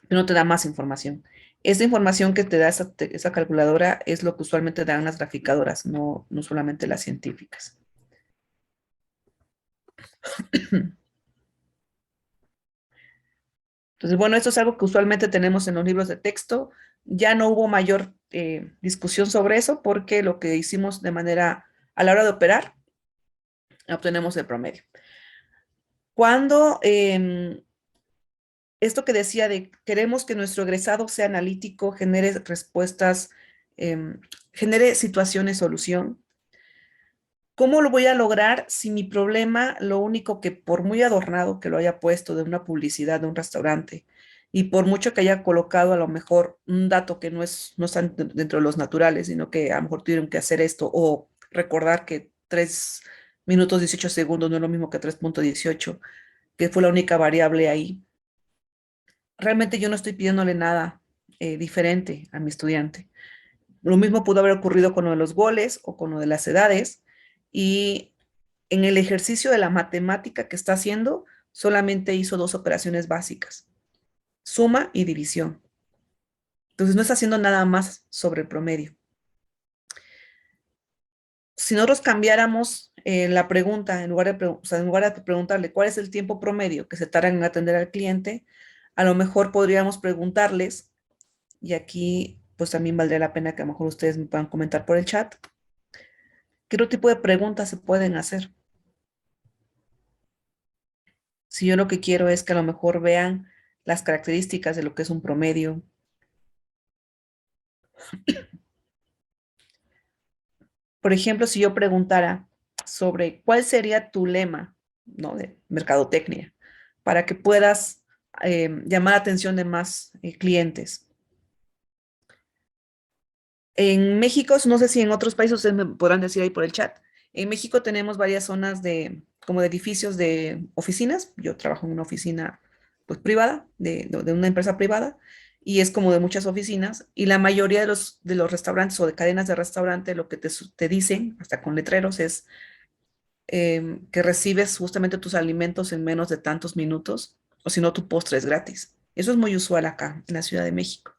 pero no te da más información. Esa información que te da esa calculadora es lo que usualmente dan las graficadoras, no solamente las científicas. Entonces, bueno, esto es algo que usualmente tenemos en los libros de texto. Ya no hubo mayor discusión sobre eso porque lo que hicimos a la hora de operar, obtenemos el promedio. Cuando esto que decía de queremos que nuestro egresado sea analítico, genere respuestas, genere situaciones, solución. ¿Cómo lo voy a lograr si mi problema, lo único que por muy adornado que lo haya puesto de una publicidad de un restaurante y por mucho que haya colocado a lo mejor un dato que no está dentro de los naturales, sino que a lo mejor tuvieron que hacer esto o recordar que 3 minutos 18 segundos no es lo mismo que 3.18, que fue la única variable ahí? Realmente yo no estoy pidiéndole nada diferente a mi estudiante. Lo mismo pudo haber ocurrido con lo de los goles o con lo de las edades y en el ejercicio de la matemática que está haciendo, solamente hizo dos operaciones básicas, suma y división. Entonces no está haciendo nada más sobre el promedio. Si nosotros cambiáramos la pregunta, o sea, en lugar de preguntarle cuál es el tiempo promedio que se tarda en atender al cliente, a lo mejor podríamos preguntarles, y aquí pues también valdría la pena que a lo mejor ustedes me puedan comentar por el chat, qué otro tipo de preguntas se pueden hacer. Si yo lo que quiero es que a lo mejor vean las características de lo que es un promedio. Por ejemplo, si yo preguntara sobre cuál sería tu lema, ¿no? De mercadotecnia, para que puedas llamar la atención de más clientes. En México, no sé si en otros países ustedes me podrán decir ahí por el chat. En México tenemos varias zonas como de edificios de oficinas. Yo trabajo en una oficina pues privada, de una empresa privada, y es como de muchas oficinas. Y la mayoría de los restaurantes o de cadenas de restaurante lo que te dicen, hasta con letreros, es que recibes justamente tus alimentos en menos de tantos minutos, o si no, tu postre es gratis. Eso es muy usual acá en la Ciudad de México.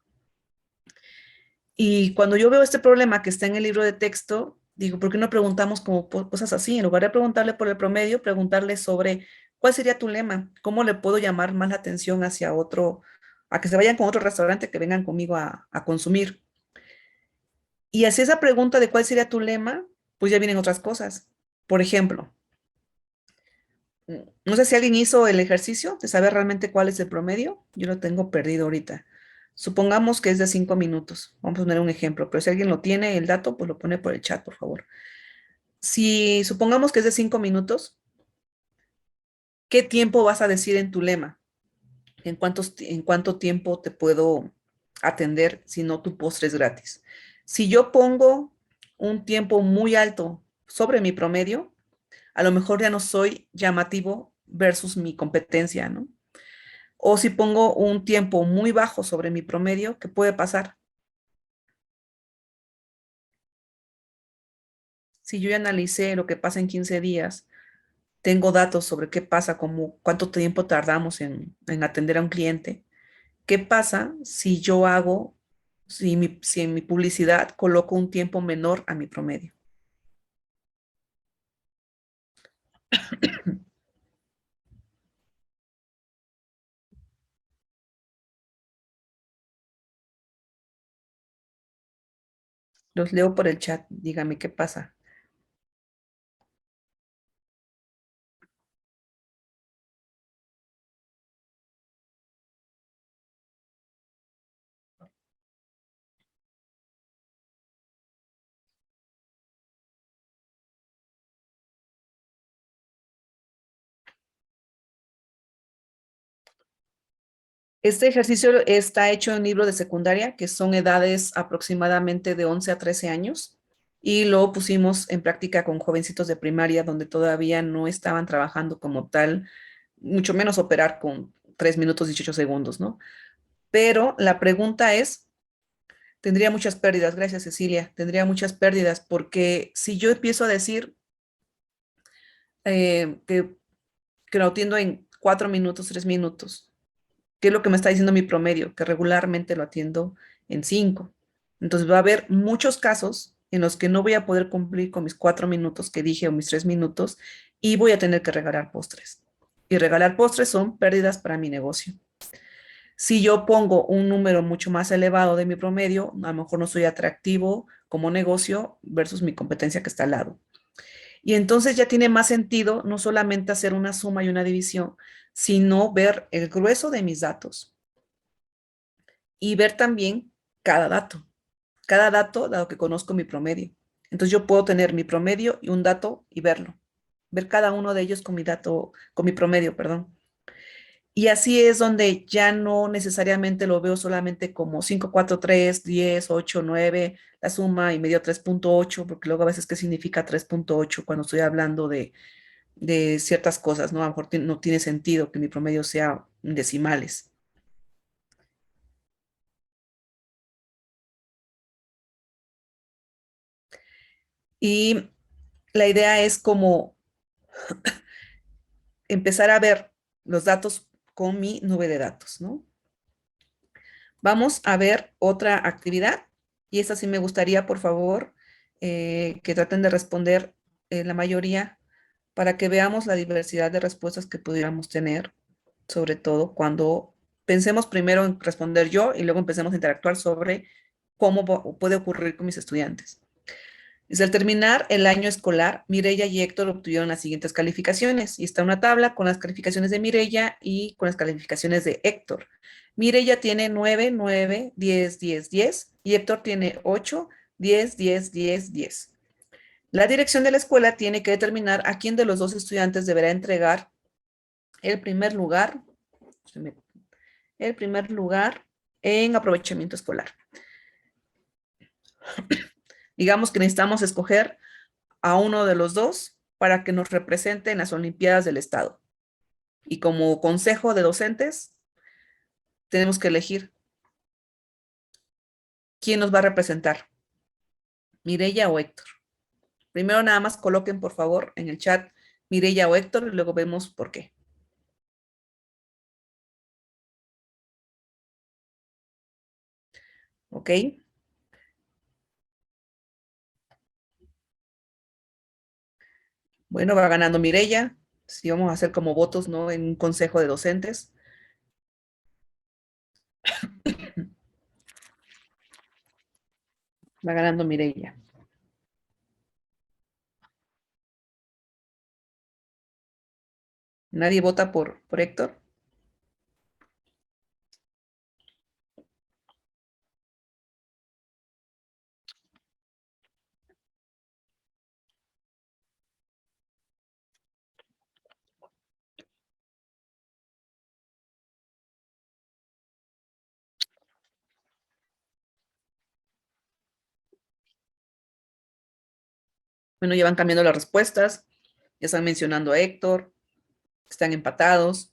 Y cuando yo veo este problema que está en el libro de texto, digo, ¿por qué no preguntamos como cosas así? En lugar de preguntarle por el promedio, preguntarle sobre cuál sería tu lema, cómo le puedo llamar más la atención hacia otro, a que se vayan con otro restaurante, que vengan conmigo a consumir. Y así esa pregunta de cuál sería tu lema, pues ya vienen otras cosas. Por ejemplo, no sé si alguien hizo el ejercicio de saber realmente cuál es el promedio. Yo lo tengo perdido ahorita. Supongamos que es de 5 minutos. Vamos a poner un ejemplo, pero si alguien lo tiene, el dato, pues lo pone por el chat, por favor. Si supongamos que es de 5 minutos, ¿qué tiempo vas a decir en tu lema? ¿En cuánto tiempo te puedo atender si no tu postre es gratis? Si yo pongo un tiempo muy alto sobre mi promedio, a lo mejor ya no soy llamativo versus mi competencia, ¿no? O si pongo un tiempo muy bajo sobre mi promedio, ¿qué puede pasar? Si yo ya analicé lo que pasa en 15 días, tengo datos sobre qué pasa, como cuánto tiempo tardamos en atender a un cliente. ¿Qué pasa si en mi publicidad coloco un tiempo menor a mi promedio? Los leo por el chat, dígame qué pasa. Este ejercicio está hecho en libro de secundaria, que son edades aproximadamente de 11 a 13 años, y lo pusimos en práctica con jovencitos de primaria, donde todavía no estaban trabajando como tal, mucho menos operar con 3 minutos 18 segundos, ¿no? Pero la pregunta es, tendría muchas pérdidas, gracias Cecilia, tendría muchas pérdidas, porque si yo empiezo a decir que lo atiendo en 4 minutos, 3 minutos, ¿qué es lo que me está diciendo mi promedio? Que regularmente lo atiendo en 5. Entonces va a haber muchos casos en los que no voy a poder cumplir con mis 4 minutos que dije o mis 3 minutos y voy a tener que regalar postres. Y regalar postres son pérdidas para mi negocio. Si yo pongo un número mucho más elevado de mi promedio, a lo mejor no soy atractivo como negocio versus mi competencia que está al lado. Y entonces ya tiene más sentido no solamente hacer una suma y una división, sino ver el grueso de mis datos y ver también cada dato dado que conozco mi promedio. Entonces yo puedo tener mi promedio y un dato y verlo, ver cada uno de ellos con mi dato, con mi promedio, perdón. Y así es donde ya no necesariamente lo veo solamente como 5, 4, 3, 10, 8, 9, la suma y me dio 3.8, porque luego a veces qué significa 3.8 cuando estoy hablando de ciertas cosas, ¿no? A lo mejor no tiene sentido que mi promedio sea en decimales. Y la idea es como empezar a ver los datos con mi nube de datos, ¿no? Vamos a ver otra actividad y esta sí me gustaría, por favor, que traten de responder la mayoría para que veamos la diversidad de respuestas que pudiéramos tener, sobre todo cuando pensemos primero en responder yo y luego empecemos a interactuar sobre cómo puede ocurrir con mis estudiantes. Desde al terminar el año escolar, Mireya y Héctor obtuvieron las siguientes calificaciones. Y está una tabla con las calificaciones de Mireya y con las calificaciones de Héctor. Mireya tiene 9, 9, 10, 10, 10 y Héctor tiene 8, 10, 10, 10, 10. La dirección de la escuela tiene que determinar a quién de los dos estudiantes deberá entregar el primer lugar, el primer lugar en aprovechamiento escolar. Digamos que necesitamos escoger a uno de los dos para que nos represente en las Olimpiadas del Estado. Y como consejo de docentes, tenemos que elegir quién nos va a representar, Mireya o Héctor. Primero nada más coloquen, por favor, en el chat Mireya o Héctor y luego vemos por qué. ¿Ok? Bueno, va ganando Mireya. Sí, vamos a hacer como votos, ¿no? En un consejo de docentes. Va ganando Mireya. ¿Nadie vota por Héctor? Bueno, ya van cambiando las respuestas. Ya están mencionando a Héctor. Están empatados.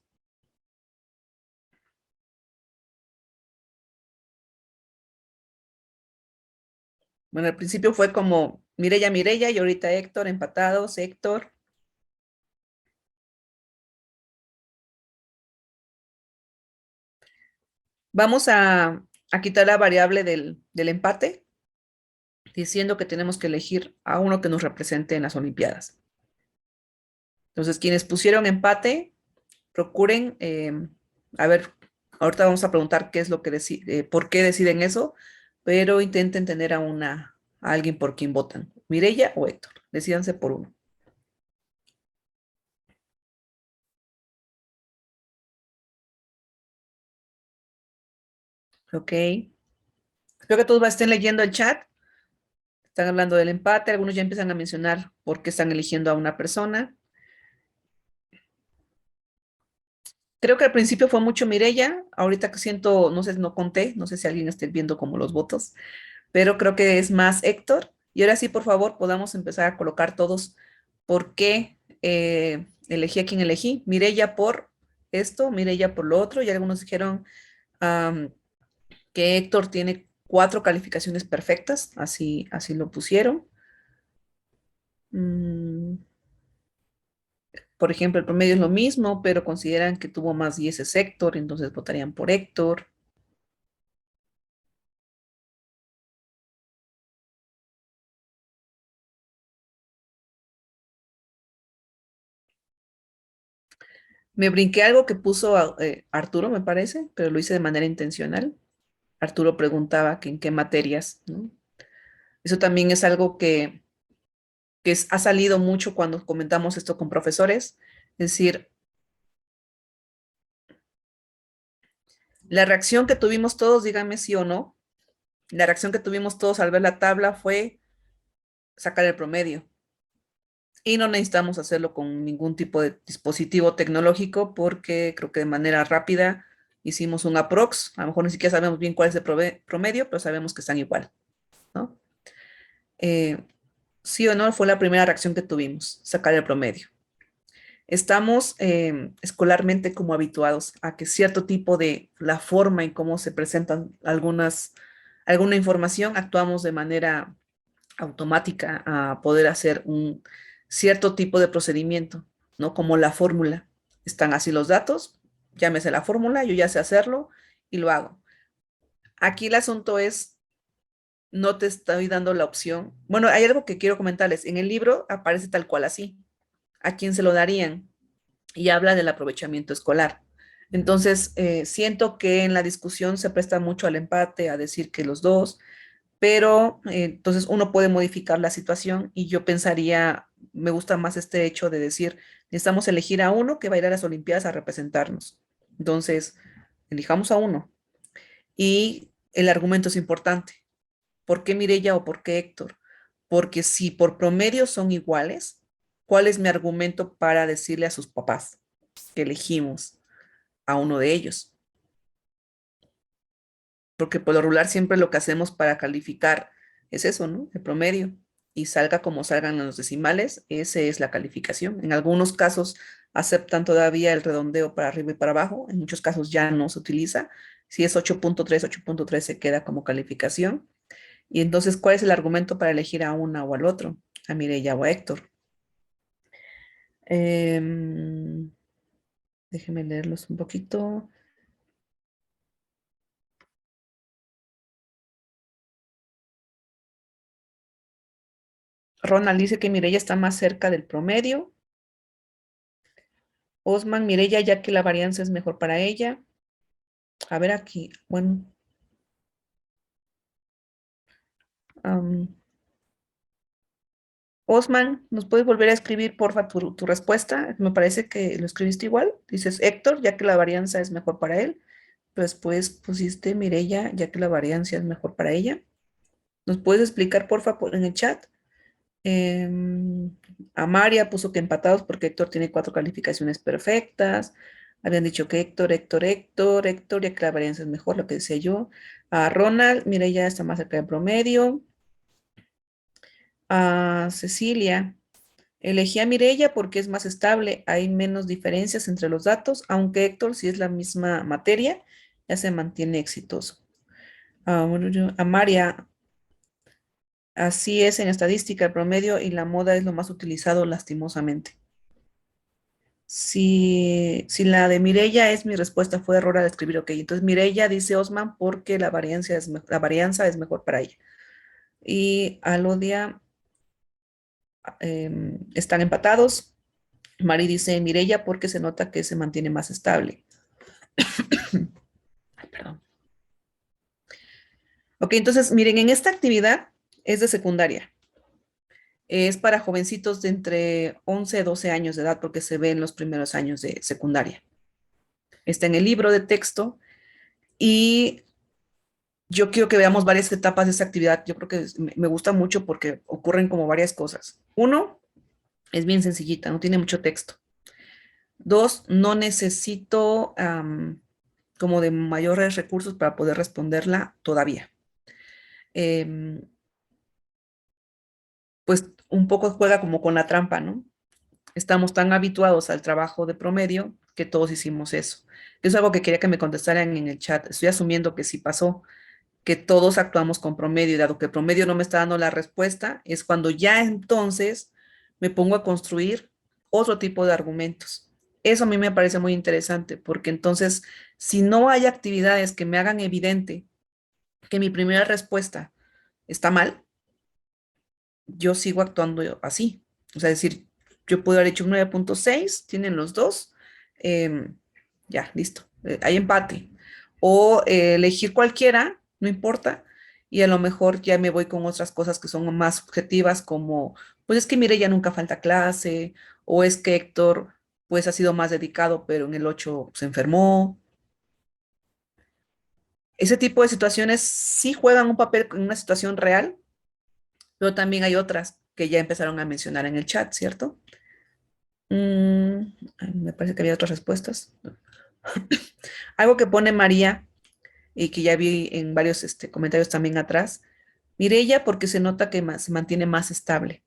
Bueno, al principio fue como Mireya, Mireya y ahorita Héctor, empatados, Héctor. Vamos a quitar la variable del empate, diciendo que tenemos que elegir a uno que nos represente en las Olimpiadas. Entonces, quienes pusieron empate, procuren, a ver, ahorita vamos a preguntar qué es lo que por qué deciden eso, pero intenten tener a alguien por quien votan, Mireya o Héctor, decídanse por uno. Ok. Espero que todos estén leyendo el chat. Están hablando del empate, algunos ya empiezan a mencionar por qué están eligiendo a una persona. Creo que al principio fue mucho Mireya, ahorita que siento, no sé, no conté, no sé si alguien esté viendo como los votos, pero creo que es más Héctor. Y ahora sí, por favor, podamos empezar a colocar todos por qué elegí a quien elegí. Mireya por esto, Mireya por lo otro, y algunos dijeron que Héctor tiene 4 calificaciones perfectas, así lo pusieron. Mm, por ejemplo, el promedio es lo mismo, pero consideran que tuvo más 10 Héctor, entonces votarían por Héctor. Me brinqué algo que puso Arturo, me parece, pero lo hice de manera intencional. Arturo preguntaba que en qué materias, ¿no? Eso también es algo que ha salido mucho cuando comentamos esto con profesores. Es decir, la reacción que tuvimos todos, díganme sí o no, la reacción que tuvimos todos al ver la tabla fue sacar el promedio. Y no necesitamos hacerlo con ningún tipo de dispositivo tecnológico porque creo que de manera rápida hicimos un aprox. A lo mejor ni siquiera sabemos bien cuál es el promedio, pero sabemos que están igual, ¿no? Eh, sí o no fue la primera reacción que tuvimos, sacar el promedio. Estamos escolarmente como habituados a que cierto tipo de la forma en cómo se presentan alguna información, actuamos de manera automática a poder hacer un cierto tipo de procedimiento, ¿no? Como la fórmula. Están así los datos, llámese la fórmula, yo ya sé hacerlo y lo hago. Aquí el asunto es, no te estoy dando la opción. Bueno, hay algo que quiero comentarles. En el libro aparece tal cual así. ¿A quién se lo darían? Y habla del aprovechamiento escolar. Entonces, siento que en la discusión se presta mucho al empate, a decir que los dos, pero entonces uno puede modificar la situación y yo pensaría, me gusta más este hecho de decir, necesitamos elegir a uno que va a ir a las Olimpiadas a representarnos. Entonces, elijamos a uno. Y el argumento es importante. ¿Por qué Mireya o por qué Héctor? Porque si por promedio son iguales, ¿cuál es mi argumento para decirle a sus papás que elegimos a uno de ellos? Porque por lo regular siempre lo que hacemos para calificar es eso, ¿no? El promedio. Y salga como salgan los decimales, esa es la calificación. En algunos casos aceptan todavía el redondeo para arriba y para abajo, en muchos casos ya no se utiliza. Si es 8.3, 8.3 se queda como calificación. Y entonces, ¿cuál es el argumento para elegir a una o al otro? A Mireya o a Héctor. Em, Déjenme leerlos un poquito. Ronald dice que Mireya está más cerca del promedio. Osman, Mireya, ya que la varianza es mejor para ella. A ver aquí, bueno. am, Osman, ¿nos puedes volver a escribir, porfa, tu respuesta? Me parece que lo escribiste igual. Dices Héctor, ya que la varianza es mejor para él. Después pusiste Mireya, ya que la varianza es mejor para ella. ¿Nos puedes explicar, porfa, en el chat? Em, Amaria puso que empatados porque Héctor tiene 4 calificaciones perfectas. Habían dicho que Héctor, ya que la varianza es mejor, lo que decía yo. A Ronald, mire, ya está más cerca del promedio. A Cecilia, elegí a Mirella porque es más estable, hay menos diferencias entre los datos, aunque Héctor, si es la misma materia, ya se mantiene exitoso. A María, así es en estadística, el promedio y la moda es lo más utilizado lastimosamente. Si la de Mirella es mi respuesta, fue error al escribir, ok. Entonces Mirella dice Osman porque la varianza es mejor para ella. Y Alodia están empatados. Mari dice Mirella porque se nota que se mantiene más estable. Ay, perdón. Ok, entonces miren, en esta actividad es de secundaria. Es para jovencitos de entre 11 y 12 años de edad porque se ve en los primeros años de secundaria. Está en el libro de texto y yo quiero que veamos varias etapas de esta actividad. Yo creo que me gusta mucho porque ocurren como varias cosas. Uno, es bien sencillita, no tiene mucho texto. Dos, no necesito como de mayores recursos para poder responderla todavía. Em, pues un poco juega como con la trampa, ¿no? Estamos tan habituados al trabajo de promedio que todos hicimos eso. Es algo que quería que me contestaran en el chat. Estoy asumiendo que sí pasó, que todos actuamos con promedio, y dado que el promedio no me está dando la respuesta, es cuando ya entonces me pongo a construir otro tipo de argumentos. Eso a mí me parece muy interesante, porque entonces, si no hay actividades que me hagan evidente que mi primera respuesta está mal, yo sigo actuando así. O sea, decir, yo puedo haber hecho un 9.6, tienen los dos, ya, listo, hay empate. O elegir cualquiera, no importa, y a lo mejor ya me voy con otras cosas que son más subjetivas, como, pues es que mire, ya nunca falta clase, o es que Héctor, pues ha sido más dedicado, pero en el 8 se enfermó. Ese tipo de situaciones sí juegan un papel en una situación real, pero también hay otras que ya empezaron a mencionar en el chat, ¿cierto? Me parece que había otras respuestas. Algo que pone María y que ya vi en varios comentarios también atrás. Mirella porque se nota que se mantiene más estable.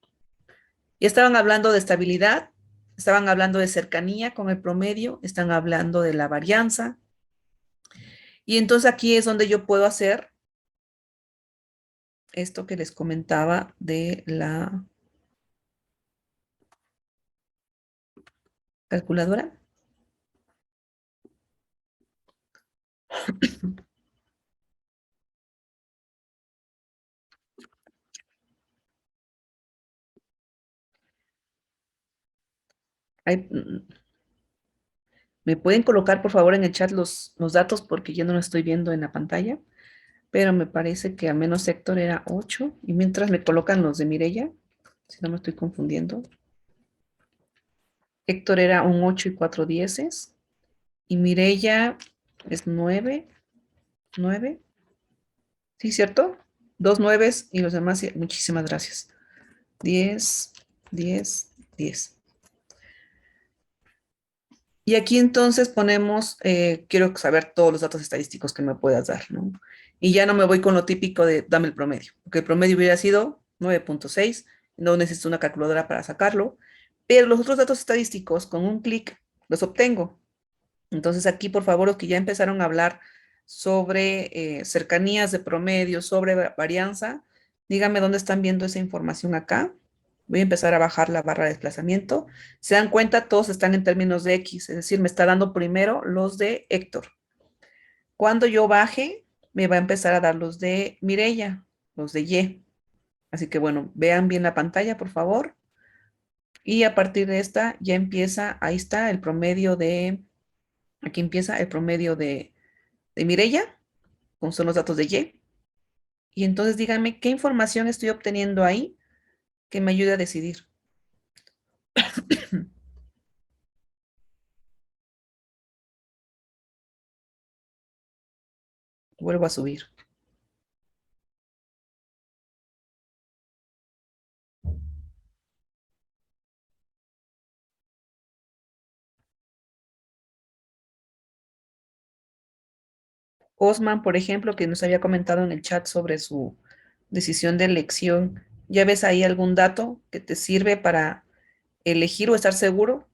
Y estaban hablando de estabilidad, estaban hablando de cercanía con el promedio, están hablando de la varianza. Y entonces aquí es donde yo puedo hacer esto que les comentaba de la calculadora. ¿Me pueden colocar, por favor, en el chat los datos? Porque yo no lo estoy viendo en la pantalla, pero me parece que al menos Héctor era 8. Y mientras me colocan los de Mireya, si no me estoy confundiendo, Héctor era un 8 y 4 dieces. Y Mireya es 9, 9. ¿Sí, cierto? Dos nueves y los demás, sí, muchísimas gracias. 10, 10, 10. Y aquí entonces ponemos, quiero saber todos los datos estadísticos que me puedas dar, ¿no? Y ya no me voy con lo típico de dame el promedio, porque el promedio hubiera sido 9.6, no necesito una calculadora para sacarlo, pero los otros datos estadísticos con un clic los obtengo. Entonces aquí, por favor, los que ya empezaron a hablar sobre cercanías de promedio, sobre varianza, díganme dónde están viendo esa información acá. Voy a empezar a bajar la barra de desplazamiento. Se dan cuenta, todos están en términos de X, es decir, me está dando primero los de Héctor. Cuando yo baje, me va a empezar a dar los de Mireya, los de Y. Así que bueno, vean bien la pantalla, por favor. Y a partir de esta ya empieza, ahí está el promedio de, aquí empieza el promedio de Mireya, como son los datos de Y. Y entonces díganme qué información estoy obteniendo ahí que me ayude a decidir. Vuelvo a subir. Osman, por ejemplo, que nos había comentado en el chat sobre su decisión de elección, ¿ya ves ahí algún dato que te sirve para elegir o estar seguro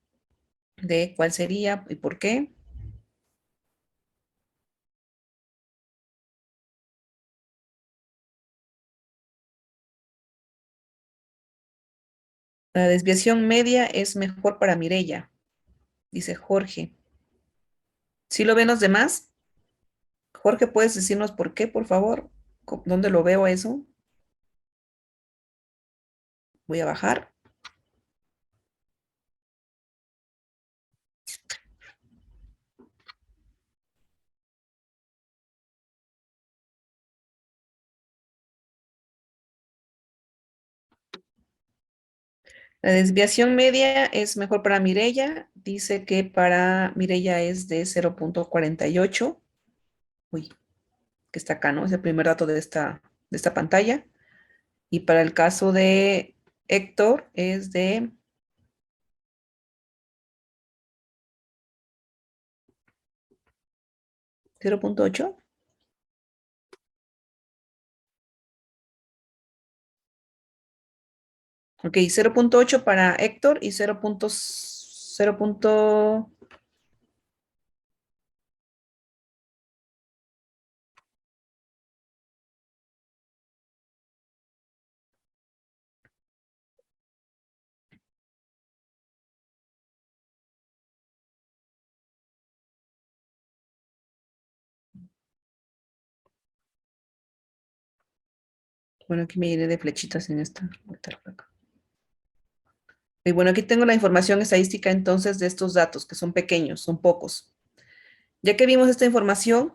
de cuál sería y por qué? La desviación media es mejor para Mireya, dice Jorge. ¿Sí lo ven los demás? Jorge, ¿puedes decirnos por qué, por favor? ¿Dónde lo veo eso? Voy a bajar. La desviación media es mejor para Mireya. Dice que para Mireya es de 0.48. Uy, que está acá, ¿no? Es el primer dato de esta pantalla. Y para el caso de Héctor es de 0.8. Ok, 0.8 para Héctor y 0.0. Bueno, aquí me iré de flechitas en esta. Y bueno, aquí tengo la información estadística entonces de estos datos, que son pequeños, son pocos. Ya que vimos esta información,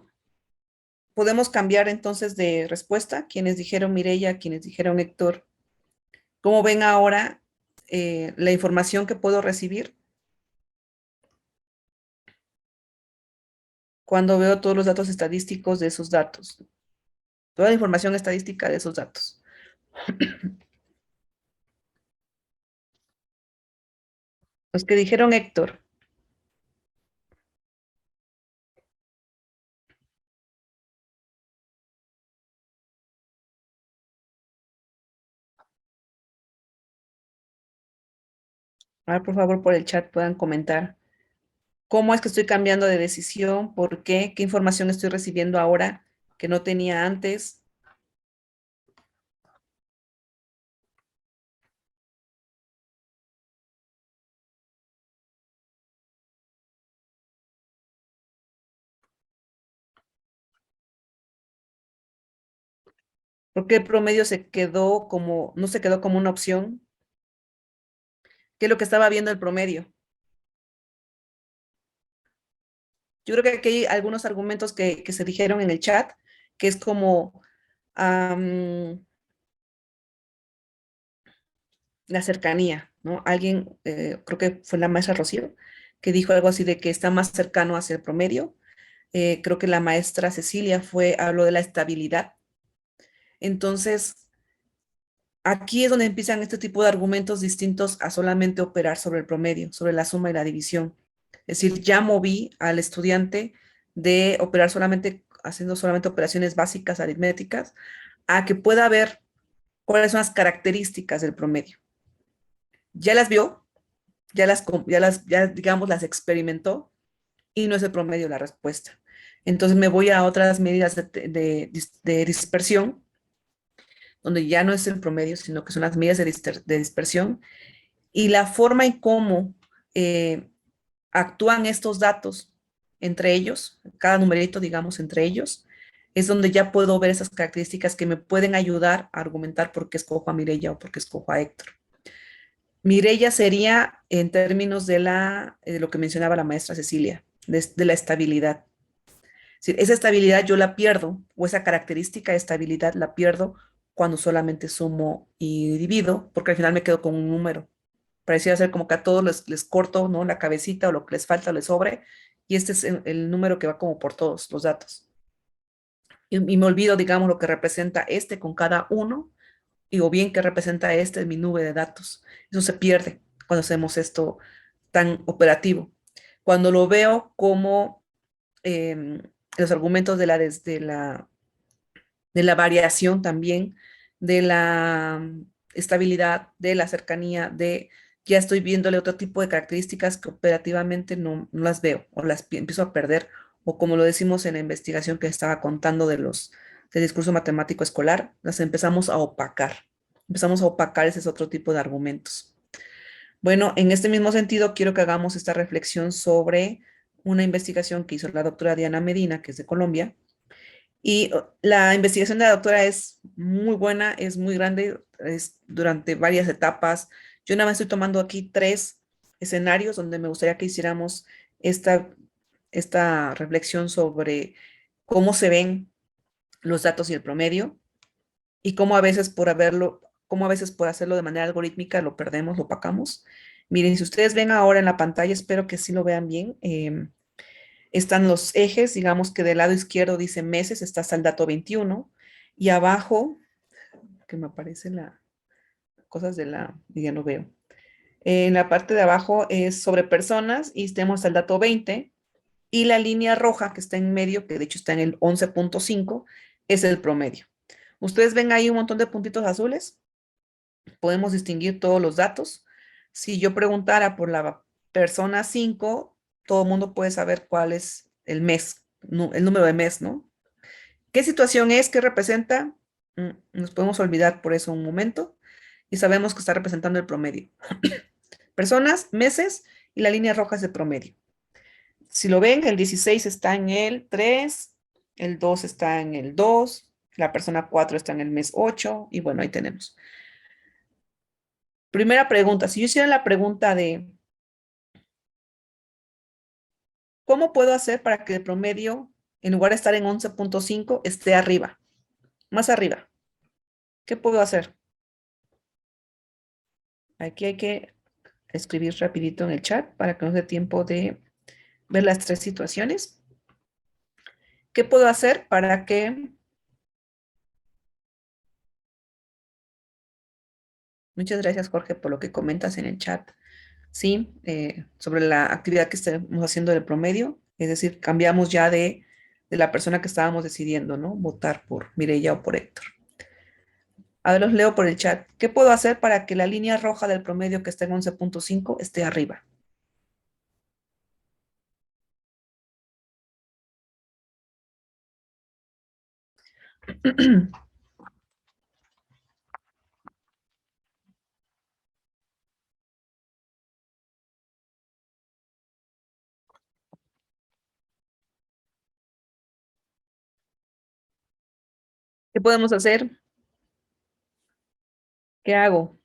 podemos cambiar entonces de respuesta. Quienes dijeron Mireya, quienes dijeron Héctor, ¿cómo ven ahora la información que puedo recibir cuando veo todos los datos estadísticos de esos datos? Toda la información estadística de esos datos. Los que dijeron Héctor, a ver, por favor, por el chat puedan comentar cómo es que estoy cambiando de decisión, por qué, qué información estoy recibiendo ahora que no tenía antes. ¿Por qué el promedio se quedó como, no se quedó como una opción? ¿Qué es lo que estaba viendo el promedio? Yo creo que aquí hay algunos argumentos que se dijeron en el chat, que es como la cercanía, ¿no? Alguien, creo que fue la maestra Rocío, que dijo algo así de que está más cercano hacia el promedio. Creo que la maestra Cecilia habló de la estabilidad. Entonces, aquí es donde empiezan este tipo de argumentos distintos a solamente operar sobre el promedio, sobre la suma y la división. Es decir, ya moví al estudiante de operar solamente, haciendo solamente operaciones básicas aritméticas, a que pueda ver cuáles son las características del promedio. Ya las vio, ya digamos, las experimentó y no es el promedio la respuesta. Entonces me voy a otras medidas de dispersión, donde ya no es el promedio, sino que son las medidas de dispersión y la forma en cómo eh, actúan estos datos entre ellos, cada numerito, digamos, entre ellos, es donde ya puedo ver esas características que me pueden ayudar a argumentar por qué escojo a Mireia o por qué escojo a Héctor. Mireia sería en términos de lo que mencionaba la maestra Cecilia, de la estabilidad. Es decir, esa estabilidad yo la pierdo, o esa característica de estabilidad la pierdo cuando solamente sumo y divido, porque al final me quedo con un número. Pareciera ser como que a todos les corto, ¿no? La cabecita o lo que les falta o les sobre, y este es el número que va como por todos los datos. Y me olvido, digamos, lo que representa este con cada uno, y o bien que representa este en mi nube de datos. Eso se pierde cuando hacemos esto tan operativo. Cuando lo veo como los argumentos de la variación también, de la estabilidad, de la cercanía, ya estoy viéndole otro tipo de características que operativamente no las veo o empiezo a perder, o como lo decimos en la investigación que estaba contando del discurso matemático escolar, las empezamos a opacar. Empezamos a opacar ese otro tipo de argumentos. Bueno, en este mismo sentido, quiero que hagamos esta reflexión sobre una investigación que hizo la doctora Diana Medina, que es de Colombia, y la investigación de la doctora es muy buena, es muy grande, es durante varias etapas. Yo nada más estoy tomando aquí 3 escenarios donde me gustaría que hiciéramos esta, esta reflexión sobre cómo se ven los datos y el promedio y cómo a veces por hacerlo de manera algorítmica lo perdemos, lo opacamos. Miren, si ustedes ven ahora en la pantalla, espero que sí lo vean bien. Están los ejes, digamos que del lado izquierdo dice meses, está hasta el dato 21, y abajo, que me aparecen las cosas y ya no veo. En la parte de abajo es sobre personas y tenemos el dato 20, y la línea roja que está en medio, que de hecho está en el 11.5, es el promedio. Ustedes ven ahí un montón de puntitos azules, podemos distinguir todos los datos. Si yo preguntara por la persona 5, todo el mundo puede saber cuál es el mes, el número de mes, ¿no? ¿Qué situación es? ¿Qué representa? Nos podemos olvidar por eso un momento y sabemos que está representando el promedio. Personas, meses y la línea roja es el promedio. Si lo ven, el 16 está en el 3, el 2 está en el 2, la persona 4 está en el mes 8 y bueno, ahí tenemos. Primera pregunta, si yo hiciera la pregunta de ¿cómo puedo hacer para que el promedio, en lugar de estar en 11.5, esté arriba, más arriba? ¿Qué puedo hacer? Aquí hay que escribir rapidito en el chat para que nos dé tiempo de ver las 3 situaciones. ¿Qué puedo hacer para que... Muchas gracias, Jorge, por lo que comentas en el chat. Sí, sobre la actividad que estamos haciendo del promedio, es decir, cambiamos ya de la persona que estábamos decidiendo, ¿no? Votar por Mireia o por Héctor. A ver, los leo por el chat. ¿Qué puedo hacer para que la línea roja del promedio que está en 11.5 esté arriba? ¿Qué podemos hacer? ¿Qué hago?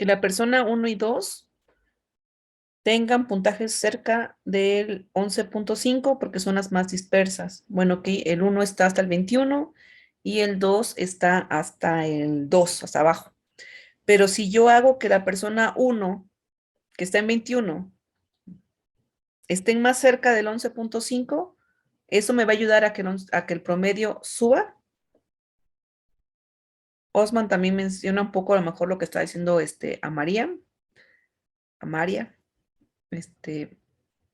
que la persona 1 y 2 tengan puntajes cerca del 11.5 porque son las más dispersas. Bueno, aquí el 1 está hasta el 21 y el 2 está hasta el 2, hasta abajo. Pero si yo hago que la persona 1, que está en 21, estén más cerca del 11.5, eso me va a ayudar a que el promedio suba. Osman también menciona un poco a lo mejor lo que está diciendo a María,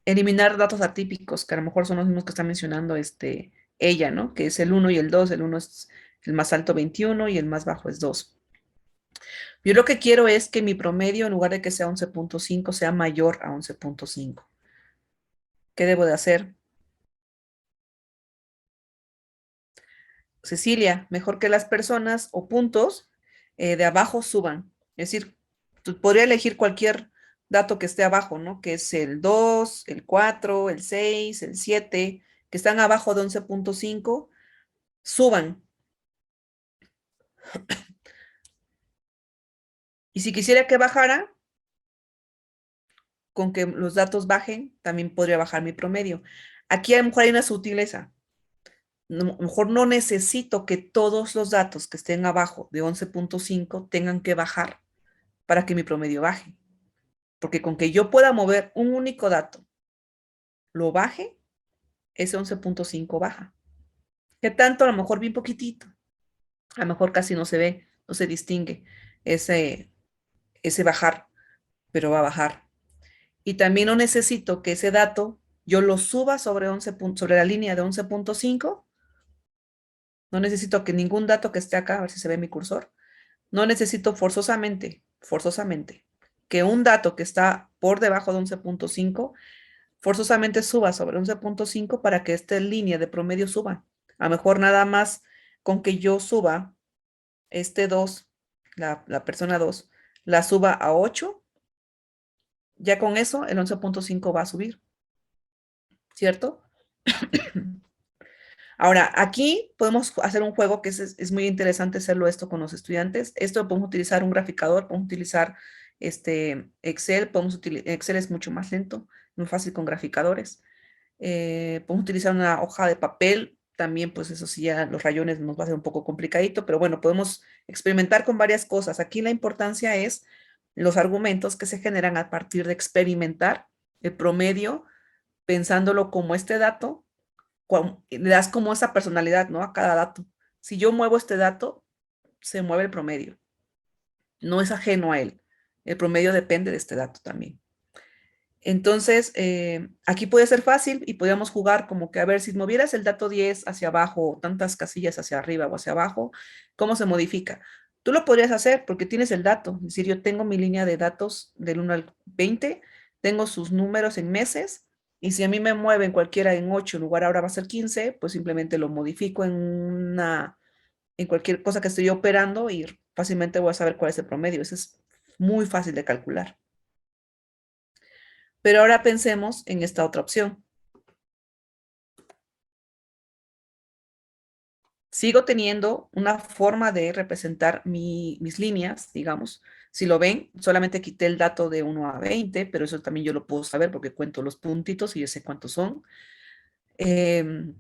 eliminar datos atípicos, que a lo mejor son los mismos que está mencionando ella, ¿no? Que es el 1 y el 2. El 1 es el más alto 21 y el más bajo es 2. Yo lo que quiero es que mi promedio, en lugar de que sea 11.5, sea mayor a 11.5. ¿Qué debo de hacer? Cecilia, mejor que las personas o puntos de abajo suban. Es decir, tú podría elegir cualquier dato que esté abajo, ¿no? Que es el 2, el 4, el 6, el 7, que están abajo de 11.5, suban. Y si quisiera que bajara, con que los datos bajen, también podría bajar mi promedio. Aquí a lo mejor hay una sutileza. A lo mejor no necesito que todos los datos que estén abajo de 11.5 tengan que bajar para que mi promedio baje. Porque con que yo pueda mover un único dato, lo baje, ese 11.5 baja. ¿Qué tanto? A lo mejor bien poquitito. A lo mejor casi no se ve, no se distingue ese, ese bajar, pero va a bajar. Y también no necesito que ese dato yo lo suba sobre, sobre la línea de 11.5. No necesito que ningún dato que esté acá, a ver si se ve mi cursor, no necesito forzosamente, que un dato que está por debajo de 11.5 forzosamente suba sobre 11.5 para que esta línea de promedio suba. A lo mejor nada más con que yo suba este 2, la persona 2, la suba a 8, ya con eso el 11.5 va a subir, ¿cierto? Ahora, aquí podemos hacer un juego que es muy interesante hacerlo esto con los estudiantes. Esto podemos utilizar un graficador, podemos utilizar Excel, Excel es mucho más lento, muy fácil con graficadores. Podemos utilizar una hoja de papel, también pues eso sí ya los rayones nos va a ser un poco complicadito, pero bueno, podemos experimentar con varias cosas. Aquí la importancia es los argumentos que se generan a partir de experimentar el promedio, pensándolo como este dato le das como esa personalidad, ¿no? A cada dato. Si yo muevo este dato, se mueve el promedio. No es ajeno a él. El promedio depende de este dato también. Entonces, aquí puede ser fácil y podríamos jugar como que, a ver, si movieras el dato 10 hacia abajo, o tantas casillas hacia arriba o hacia abajo, ¿cómo se modifica? Tú lo podrías hacer porque tienes el dato. Es decir, yo tengo mi línea de datos del 1 al 20, tengo sus números en meses, y si a mí me mueven cualquiera en 8, en lugar ahora va a ser 15, pues simplemente lo modifico en cualquier cosa que estoy operando y fácilmente voy a saber cuál es el promedio. Eso es muy fácil de calcular. Pero ahora pensemos en esta otra opción. Sigo teniendo una forma de representar mis líneas, digamos. Si lo ven, solamente quité el dato de 1 a 20, pero eso también yo lo puedo saber porque cuento los puntitos y yo sé cuántos son. Em,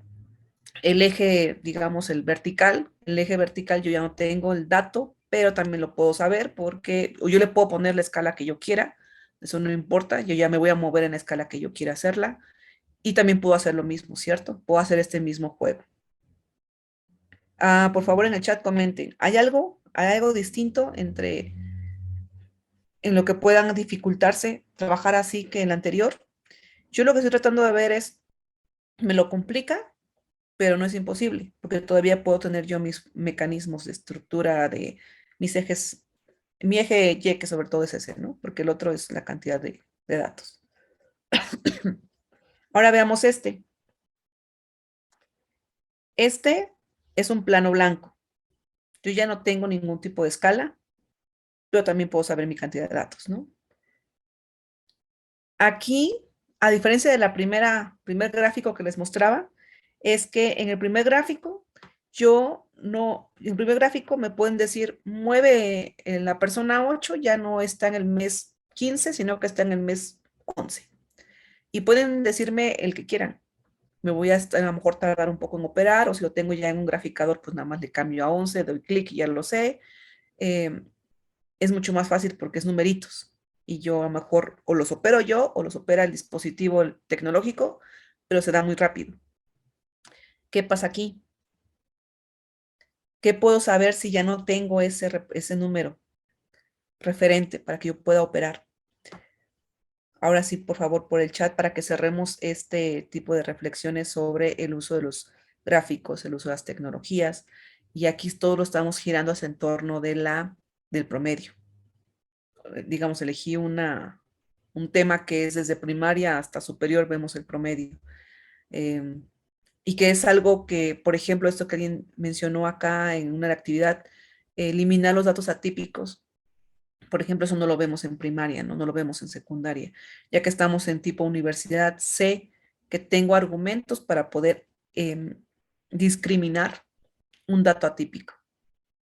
el eje, digamos, el eje vertical yo ya no tengo el dato, pero también lo puedo saber porque yo le puedo poner la escala que yo quiera, eso no importa, yo ya me voy a mover en la escala que yo quiera hacerla. Y también puedo hacer lo mismo, ¿cierto? Puedo hacer este mismo juego. Por favor, en el chat comenten. ¿Hay algo distinto en lo que puedan dificultarse trabajar así que en el anterior? Yo lo que estoy tratando de ver es, me lo complica, pero no es imposible, porque todavía puedo tener yo mis mecanismos de estructura de mis ejes, mi eje Y, que sobre todo es ese, ¿no? Porque el otro es la cantidad de datos. Ahora veamos este. Este es un plano blanco. Yo ya no tengo ningún tipo de escala, pero también puedo saber mi cantidad de datos, ¿no? Aquí, a diferencia de primer gráfico que les mostraba, es que en el primer gráfico yo no, en el primer gráfico me pueden decir, mueve la persona 8, ya no está en el mes 15, sino que está en el mes 11. Y pueden decirme el que quieran. Me voy a lo mejor tardar un poco en operar, o si lo tengo ya en un graficador, pues nada más le cambio a 11, doy clic y ya lo sé. Es mucho más fácil porque es numeritos. Y yo a lo mejor o los opero yo o los opera el dispositivo tecnológico, pero se da muy rápido. ¿Qué pasa aquí? ¿Qué puedo saber si ya no tengo ese número referente para que yo pueda operar? Ahora sí, por favor, por el chat para que cerremos este tipo de reflexiones sobre el uso de los gráficos, el uso de las tecnologías. Y aquí todo lo estamos girando hacia en torno del promedio. Digamos, elegí un tema que es desde primaria hasta superior, vemos el promedio. Y que es algo que, por ejemplo, esto que alguien mencionó acá en una actividad, eliminar los datos atípicos. Por ejemplo, eso no lo vemos en primaria, ¿no? No lo vemos en secundaria. Ya que estamos en tipo universidad, sé que tengo argumentos para poder discriminar un dato atípico.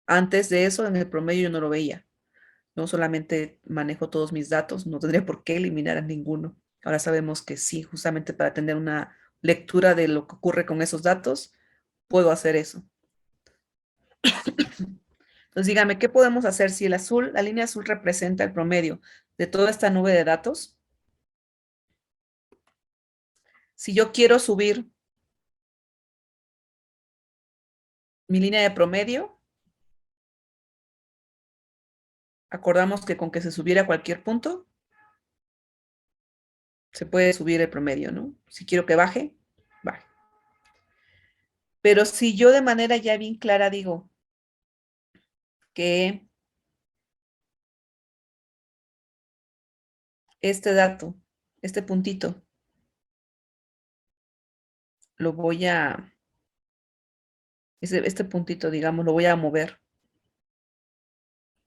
Antes de eso, en el promedio yo no lo veía. No solamente manejo todos mis datos, no tendría por qué eliminar a ninguno. Ahora sabemos que sí, justamente para tener una lectura de lo que ocurre con esos datos, puedo hacer eso. Entonces, dígame, ¿qué podemos hacer si la línea azul representa el promedio de toda esta nube de datos? Si yo quiero subir mi línea de promedio, acordamos que con que se subiera cualquier punto, se puede subir el promedio, ¿no? Si quiero que baje, baje. Pero si yo de manera ya bien clara digo que este dato, este puntito, lo voy a, este puntito, digamos, lo voy a mover.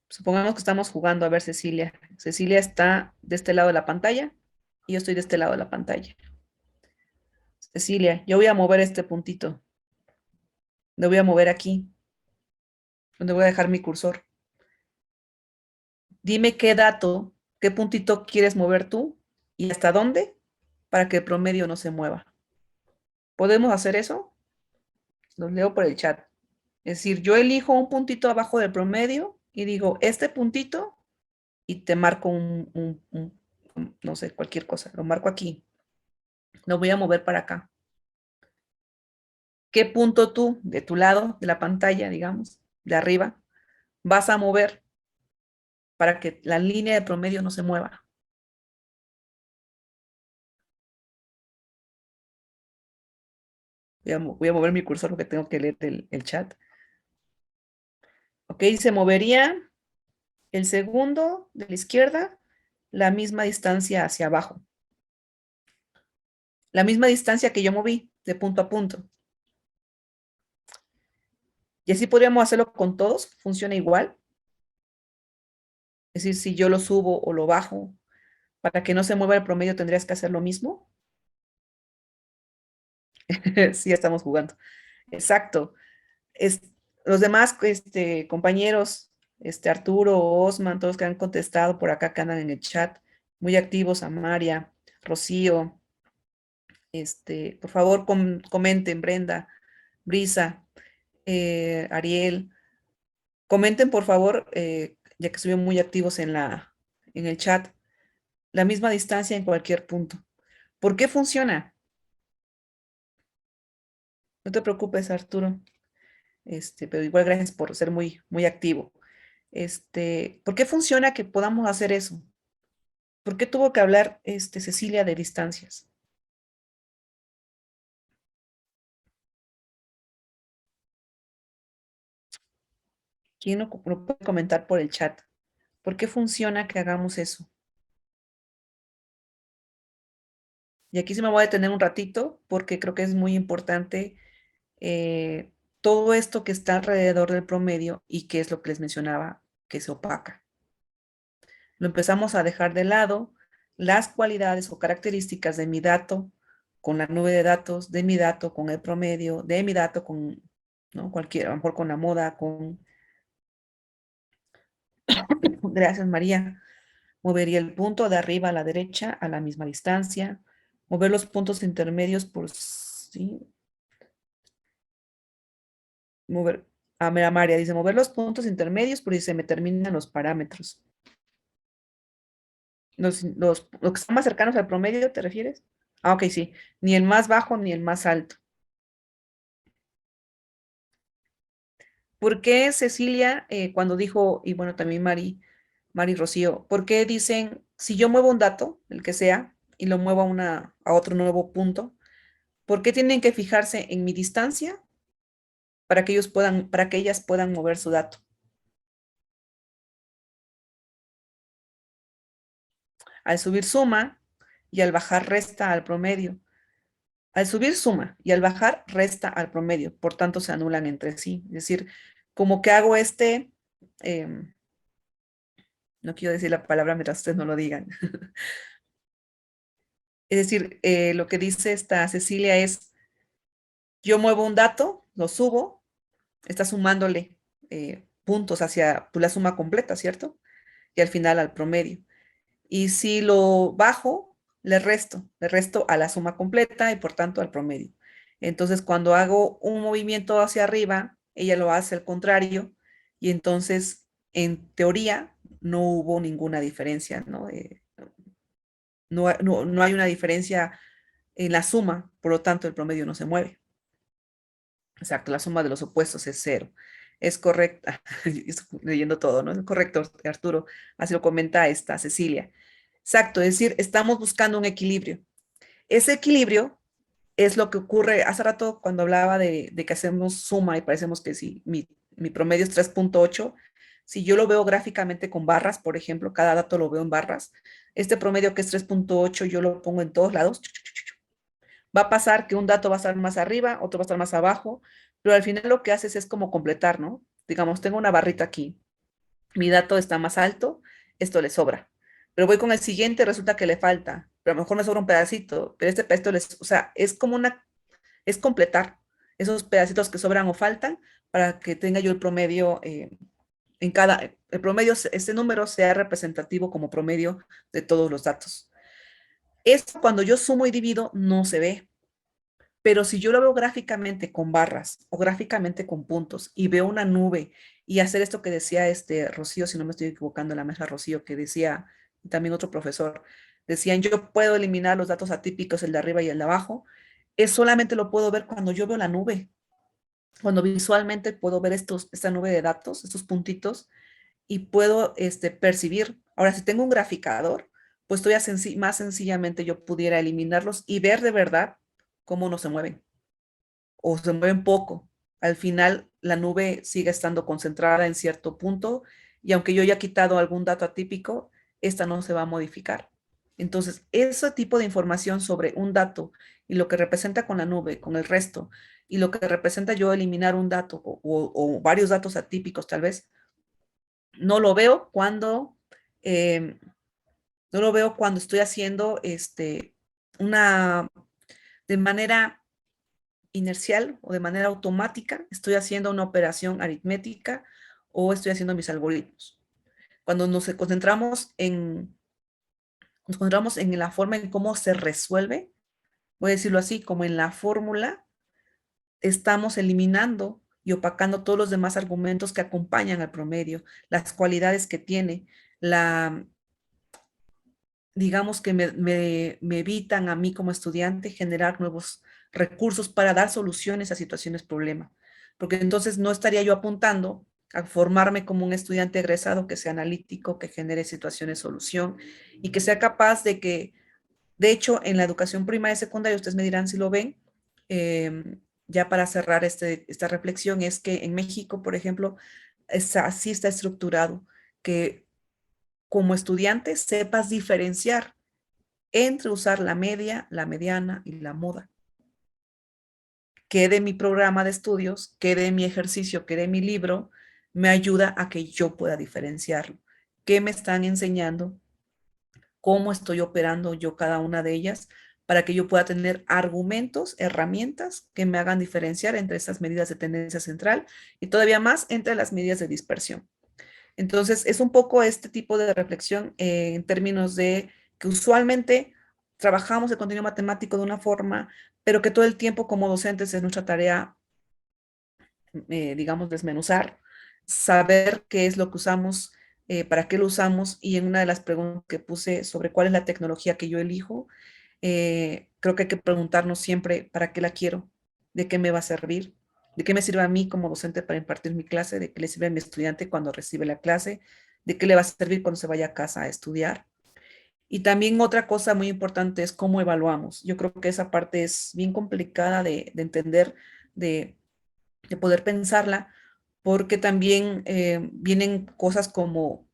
Supongamos que estamos jugando a ver Cecilia. Cecilia está de este lado de la pantalla y yo estoy de este lado de la pantalla. Cecilia, yo voy a mover este puntito. Lo voy a mover aquí, donde voy a dejar mi cursor. Dime qué dato, qué puntito quieres mover tú y hasta dónde para que el promedio no se mueva. ¿Podemos hacer eso? Los leo por el chat. Es decir, yo elijo un puntito abajo del promedio y digo, este puntito, y te marco no sé, cualquier cosa. Lo marco aquí. Lo voy a mover para acá. ¿Qué punto tú, de tu lado, de la pantalla, digamos, de arriba, vas a mover para que la línea de promedio no se mueva? Voy a mover mi cursor porque tengo que leer el chat. Ok, se movería el segundo de la izquierda, la misma distancia hacia abajo. La misma distancia que yo moví de punto a punto. Y así podríamos hacerlo con todos, funciona igual. Es decir, si yo lo subo o lo bajo, para que no se mueva el promedio tendrías que hacer lo mismo. Sí, estamos jugando. Exacto. Es, los demás compañeros, Arturo, Osman, todos que han contestado por acá, que andan en el chat, muy activos, Amaria, Rocío, por favor comenten, Brenda, Brisa, Ariel, comenten por favor, ya que estuvieron muy activos en el chat, la misma distancia en cualquier punto. ¿Por qué funciona? No te preocupes, Arturo, pero igual gracias por ser muy, muy activo. ¿Por qué funciona que podamos hacer eso? ¿Por qué tuvo que hablar Cecilia de distancias? ¿Quién lo puede comentar por el chat? ¿Por qué funciona que hagamos eso? Y aquí se me voy a detener un ratito porque creo que es muy importante todo esto que está alrededor del promedio y que es lo que les mencionaba, que se opaca. Lo empezamos a dejar de lado, las cualidades o características de mi dato con la nube de datos, de mi dato con el promedio, de mi dato con ¿no? Cualquiera, a lo mejor con la moda, con... Gracias, María. Movería el punto de arriba a la derecha a la misma distancia. Mover los puntos intermedios por sí. Mover. Ah, mira, María dice, mover los puntos intermedios por si se me terminan los parámetros. Los que están más cercanos al promedio, ¿te refieres? Ah, ok, sí. Ni el más bajo ni el más alto. ¿Por qué Cecilia, cuando dijo, y bueno, también Mari Rocío, por qué dicen, si yo muevo un dato, el que sea, y lo muevo a otro nuevo punto, ¿por qué tienen que fijarse en mi distancia para que para que ellas puedan mover su dato? Al subir suma y al bajar resta al promedio. Al subir suma y al bajar resta al promedio, por tanto se anulan entre sí. Es decir, como que hago em, no quiero decir la palabra mientras ustedes no lo digan. Es decir, lo que dice esta Cecilia es, yo muevo un dato, lo subo, está sumándole puntos hacia pues, la suma completa, ¿cierto? Y al final al promedio. Y si lo bajo, le resto a la suma completa y por tanto al promedio. Entonces, cuando hago un movimiento hacia arriba, ella lo hace al contrario y entonces, en teoría, no hubo ninguna diferencia, ¿no? No hay una diferencia en la suma, por lo tanto, el promedio no se mueve. Exacto, la suma de los opuestos es cero. Es correcta, estoy leyendo todo, ¿no? Es correcto, Arturo. Así lo comenta esta Cecilia. Exacto, es decir, estamos buscando un equilibrio. Ese equilibrio es lo que ocurre hace rato cuando hablaba de que hacemos suma y parecemos que si mi promedio es 3.8, si yo lo veo gráficamente con barras, por ejemplo, cada dato lo veo en barras, este promedio que es 3.8 yo lo pongo en todos lados, va a pasar que un dato va a estar más arriba, otro va a estar más abajo, pero al final lo que haces es como completar, ¿no? Digamos, tengo una barrita aquí, mi dato está más alto, esto le sobra. Pero voy con el siguiente, resulta que le falta, pero a lo mejor me sobra un pedacito, pero este pedacito o sea, es como es completar esos pedacitos que sobran o faltan para que tenga yo el promedio el promedio, este número sea representativo como promedio de todos los datos. Esto cuando yo sumo y divido no se ve, pero si yo lo veo gráficamente con barras o gráficamente con puntos y veo una nube y hacer esto que decía este Rocío, si no me estoy equivocando, la maestra Rocío, que decía, y también otro profesor, decían, yo puedo eliminar los datos atípicos, el de arriba y el de abajo, es solamente lo puedo ver cuando yo veo la nube, cuando visualmente puedo ver esta nube de datos, estos puntitos, y puedo percibir. Ahora, si tengo un graficador, pues todavía más sencillamente yo pudiera eliminarlos y ver de verdad cómo no se mueven o se mueven poco. Al final, la nube sigue estando concentrada en cierto punto y aunque yo haya quitado algún dato atípico, esta no se va a modificar. Entonces, ese tipo de información sobre un dato y lo que representa con la nube, con el resto, y lo que representa yo eliminar un dato o varios datos atípicos tal vez, no lo veo eh, no lo veo cuando estoy haciendo una, de manera inercial o de manera automática, estoy haciendo una operación aritmética o estoy haciendo mis algoritmos. Cuando nos concentramos en la forma en cómo se resuelve, voy a decirlo así, como en la fórmula, estamos eliminando y opacando todos los demás argumentos que acompañan al promedio, las cualidades que tiene, digamos que me evitan a mí como estudiante generar nuevos recursos para dar soluciones a situaciones problema. Porque entonces no estaría yo apuntando a formarme como un estudiante egresado que sea analítico, que genere situaciones solución y que sea capaz de hecho, en la educación primaria y secundaria, ustedes me dirán si lo ven, ya para cerrar esta reflexión, es que en México, por ejemplo, así está estructurado, que como estudiante sepas diferenciar entre usar la media, la mediana y la moda. Que de mi programa de estudios, que de mi ejercicio, que de mi libro, me ayuda a que yo pueda diferenciarlo. ¿Qué me están enseñando? ¿Cómo estoy operando yo cada una de ellas? para que yo pueda tener argumentos, herramientas que me hagan diferenciar entre estas medidas de tendencia central y todavía más entre las medidas de dispersión. Entonces, es un poco este tipo de reflexión en términos de que usualmente trabajamos el contenido matemático de una forma, pero que todo el tiempo como docentes es nuestra tarea, digamos, desmenuzar, saber qué es lo que usamos, para qué lo usamos, y en una de las preguntas que puse sobre cuál es la tecnología que yo elijo, creo que hay que preguntarnos siempre para qué la quiero, de qué me va a servir, de qué me sirve a mí como docente para impartir mi clase, de qué le sirve a mi estudiante cuando recibe la clase, de qué le va a servir cuando se vaya a casa a estudiar. Y también otra cosa muy importante es cómo evaluamos. Yo creo que esa parte es bien complicada de entender, de, de poder pensarla, porque también vienen cosas como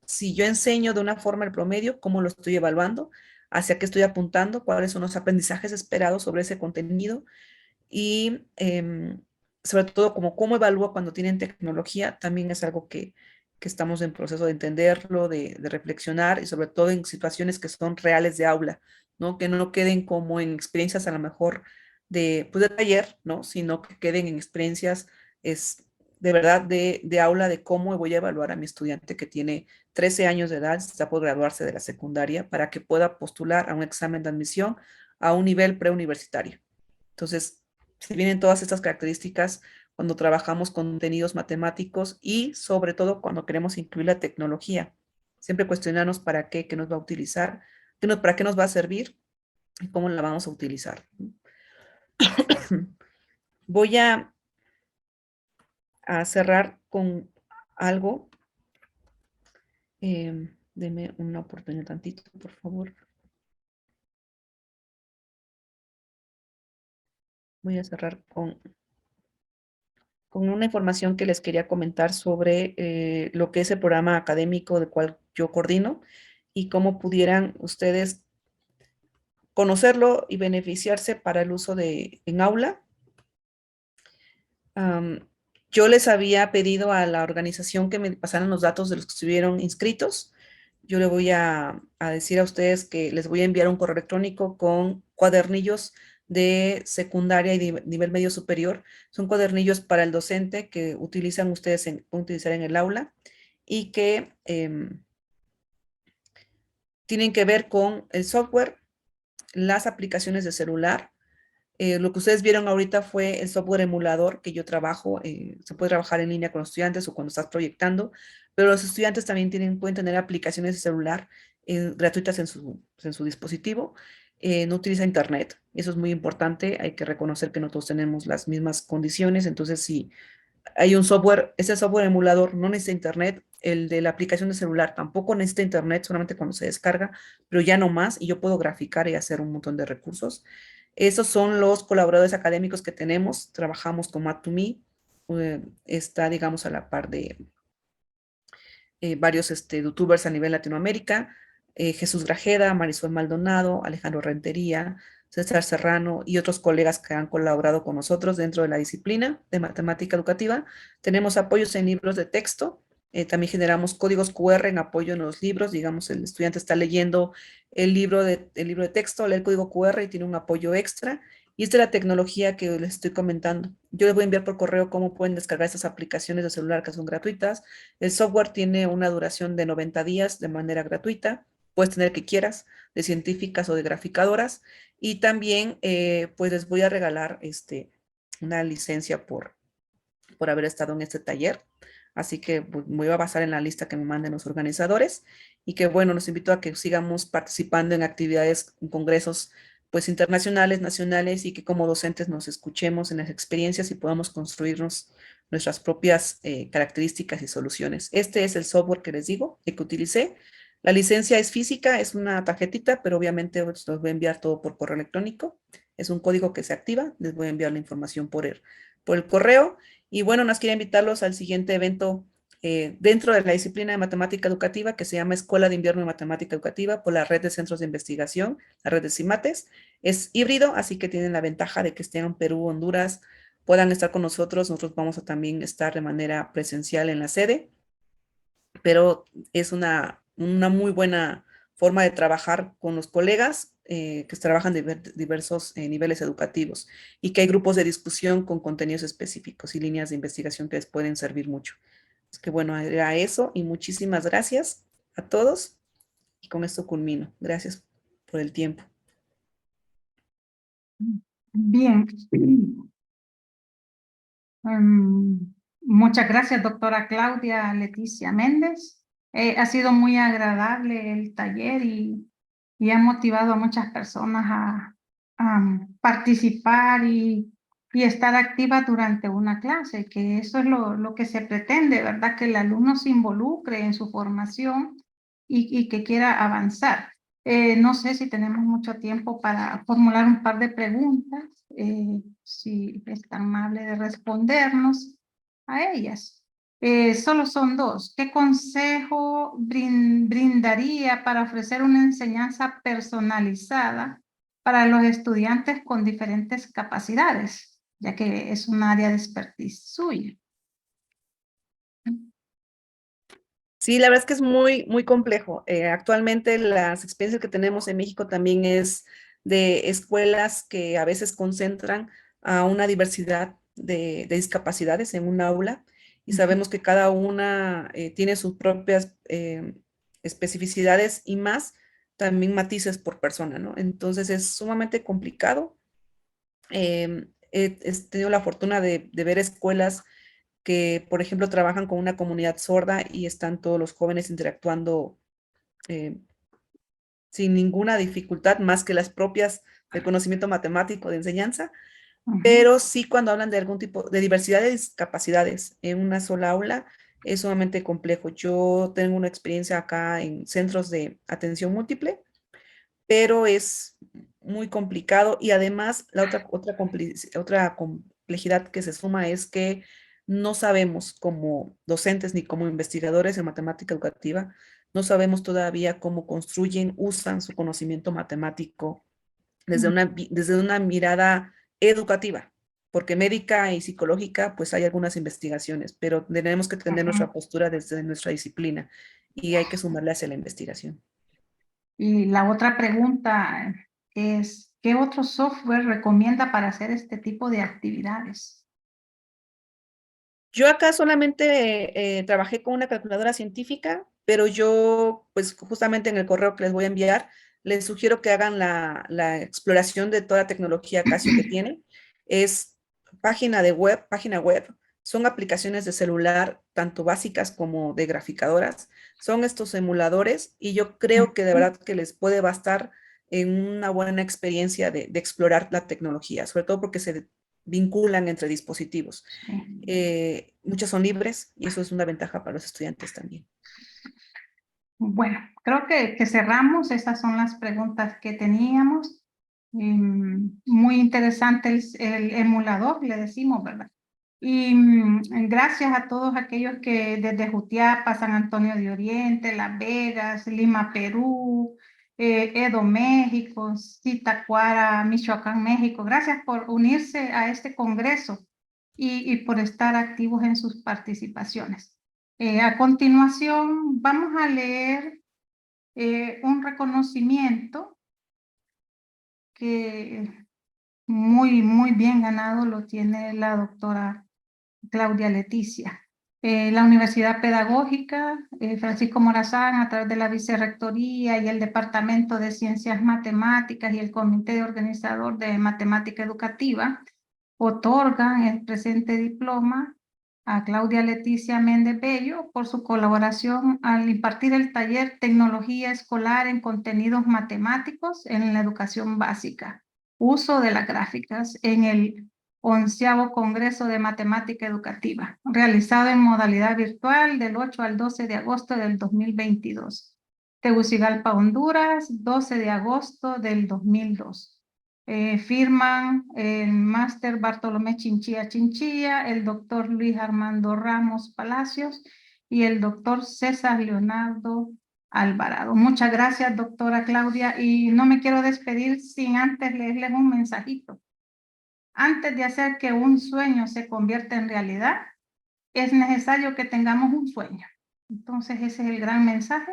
si yo enseño de una forma el promedio, cómo lo estoy evaluando, hacia qué estoy apuntando, cuáles son los aprendizajes esperados sobre ese contenido y sobre todo como cómo evalúo cuando tienen tecnología, también es algo que estamos en proceso de entenderlo, de reflexionar y sobre todo en situaciones que son reales de aula, ¿no? Que no queden como en experiencias a lo mejor de, pues de taller, ¿no? Sino que queden en experiencias es, de verdad de aula, de cómo voy a evaluar a mi estudiante que tiene 13 años de edad, está por graduarse de la secundaria, para que pueda postular a un examen de admisión a un nivel preuniversitario. Entonces, se vienen todas estas características cuando trabajamos contenidos matemáticos y sobre todo cuando queremos incluir la tecnología. Siempre cuestionarnos para qué nos va a utilizar, para qué nos va a servir y cómo la vamos a utilizar. Voy a cerrar con algo. Deme una oportunidad tantito, por favor. Voy a cerrar con una información que les quería comentar sobre lo que es el programa académico del cual yo coordino y cómo pudieran ustedes conocerlo y beneficiarse para el uso en aula. Um, yo les había pedido a la organización que me pasaran los datos de los que estuvieron inscritos. Yo le voy a decir a ustedes que les voy a enviar un correo electrónico con cuadernillos de secundaria y de nivel medio superior. Son cuadernillos para el docente que utilizan ustedes pueden utilizar en el aula y que tienen que ver con el software, las aplicaciones de celular. Lo que ustedes vieron ahorita fue el software emulador que yo trabajo. Se puede trabajar en línea con los estudiantes o cuando estás proyectando, pero los estudiantes también pueden tener aplicaciones de celular gratuitas en su dispositivo. No utiliza internet, eso es muy importante. Hay que reconocer que no todos tenemos las mismas condiciones, entonces si hay un software, ese software emulador no necesita internet, el de la aplicación de celular tampoco necesita internet, solamente cuando se descarga, pero ya no más, y yo puedo graficar y hacer un montón de recursos. Esos son los colaboradores académicos que tenemos, trabajamos con Math2Me, está, digamos, a la par de varios youtubers a nivel Latinoamérica, Jesús Grajeda, Marisol Maldonado, Alejandro Rentería, César Serrano y otros colegas que han colaborado con nosotros dentro de la disciplina de matemática educativa. Tenemos apoyos en libros de texto, también generamos códigos QR en apoyo en los libros, digamos, el estudiante está leyendo el libro de texto, lee el código QR y tiene un apoyo extra. Y esta es la tecnología que les estoy comentando. Yo les voy a enviar por correo cómo pueden descargar estas aplicaciones de celular que son gratuitas. El software tiene una duración de 90 días de manera gratuita. Puedes tener el que quieras, de científicas o de graficadoras. Y también, pues les voy a regalar una licencia por haber estado en este taller. Así que pues, me voy a basar en la lista que me manden los organizadores y que, bueno, los invito a que sigamos participando en actividades, en congresos, pues internacionales, nacionales y que como docentes nos escuchemos en las experiencias y podamos construirnos nuestras propias características y soluciones. Este es el software que les digo, el que utilicé. La licencia es física, es una tarjetita, pero obviamente os los voy a enviar todo por correo electrónico. Es un código que se activa, les voy a enviar la información por el correo. Y bueno, nos quiero invitarlos al siguiente evento dentro de la disciplina de matemática educativa que se llama Escuela de Invierno de Matemática Educativa por la red de centros de investigación, la red de CIMATES. Es híbrido, así que tienen la ventaja de que estén en Perú, Honduras, puedan estar con nosotros. Nosotros vamos a también estar de manera presencial en la sede, pero es una muy buena forma de trabajar con los colegas que trabajan de diversos niveles educativos y que hay grupos de discusión con contenidos específicos y líneas de investigación que les pueden servir mucho. Es que bueno, era eso y muchísimas gracias a todos y con esto culmino. Gracias por el tiempo. Bien. Muchas gracias, doctora Claudia Leticia Méndez. Ha sido muy agradable el taller y ha motivado a muchas personas a participar y estar activas durante una clase, que eso es lo que se pretende, ¿verdad? Que el alumno se involucre en su formación y que quiera avanzar. No sé si tenemos mucho tiempo para formular un par de preguntas, si es tan amable de respondernos a ellas. Solo son dos. ¿Qué consejo brindaría para ofrecer una enseñanza personalizada para los estudiantes con diferentes capacidades, ya que es un área de expertise suya? Sí, la verdad es que es muy complejo. Actualmente las experiencias que tenemos en México también es de escuelas que a veces concentran a una diversidad de discapacidades en un aula y sabemos que cada una tiene sus propias especificidades y más también matices por persona, ¿no? Entonces es sumamente complicado. He tenido la fortuna de ver escuelas que, por ejemplo, trabajan con una comunidad sorda y están todos los jóvenes interactuando eh, sin ninguna dificultad más que las propias del conocimiento matemático de enseñanza, pero sí cuando hablan de algún tipo de diversidad de discapacidades en una sola aula es sumamente complejo. Yo tengo una experiencia acá en centros de atención múltiple, pero es muy complicado y además la otra complejidad que se suma es que no sabemos como docentes ni como investigadores en matemática educativa, no sabemos todavía cómo construyen, usan su conocimiento matemático desde una mirada educativa, porque médica y psicológica pues hay algunas investigaciones, pero tenemos que tener nuestra postura desde nuestra disciplina y hay que sumarle hacia la investigación. Y la otra pregunta es, ¿qué otro software recomienda para hacer este tipo de actividades? Yo acá solamente trabajé con una calculadora científica, pero yo, pues justamente en el correo que les voy a enviar, les sugiero que hagan la exploración de toda la tecnología Casio que tiene. Es página web, son aplicaciones de celular, tanto básicas como de graficadoras. Son estos emuladores y yo creo que de verdad que les puede bastar en una buena experiencia de explorar la tecnología, sobre todo porque se vinculan entre dispositivos. Muchas son libres y eso es una ventaja para los estudiantes también. Bueno, creo que cerramos. Esas son las preguntas que teníamos. Muy interesante el emulador, le decimos, ¿verdad? Y gracias a todos aquellos que desde Jutiapa, San Antonio de Oriente, Las Vegas, Lima, Perú, Edo, México, Zitácuara, Michoacán, México. Gracias por unirse a este congreso y por estar activos en sus participaciones. A continuación, vamos a leer un reconocimiento que muy bien ganado lo tiene la doctora Claudia Leticia. La Universidad Pedagógica Francisco Morazán, a través de la Vicerrectoría y el Departamento de Ciencias Matemáticas y el Comité Organizador de Matemática Educativa, otorgan el presente diploma a Claudia Leticia Méndez Bello por su colaboración al impartir el taller Tecnología Escolar en Contenidos Matemáticos en la Educación Básica, uso de las gráficas en el 11º Congreso de Matemática Educativa, realizado en modalidad virtual del 8 al 12 de agosto del 2022. Tegucigalpa, Honduras, 12 de agosto del 2002. Firman el máster Bartolomé Chinchilla Chinchilla, el doctor Luis Armando Ramos Palacios y el doctor César Leonardo Alvarado. Muchas gracias, doctora Claudia, y no me quiero despedir sin antes leerles un mensajito. Antes de hacer que un sueño se convierta en realidad, es necesario que tengamos un sueño. Entonces ese es el gran mensaje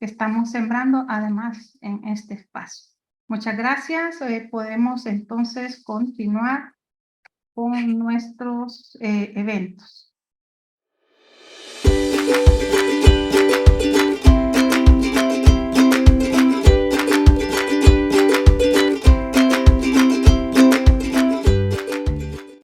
que estamos sembrando además en este espacio. Muchas gracias. Podemos entonces continuar con nuestros eventos.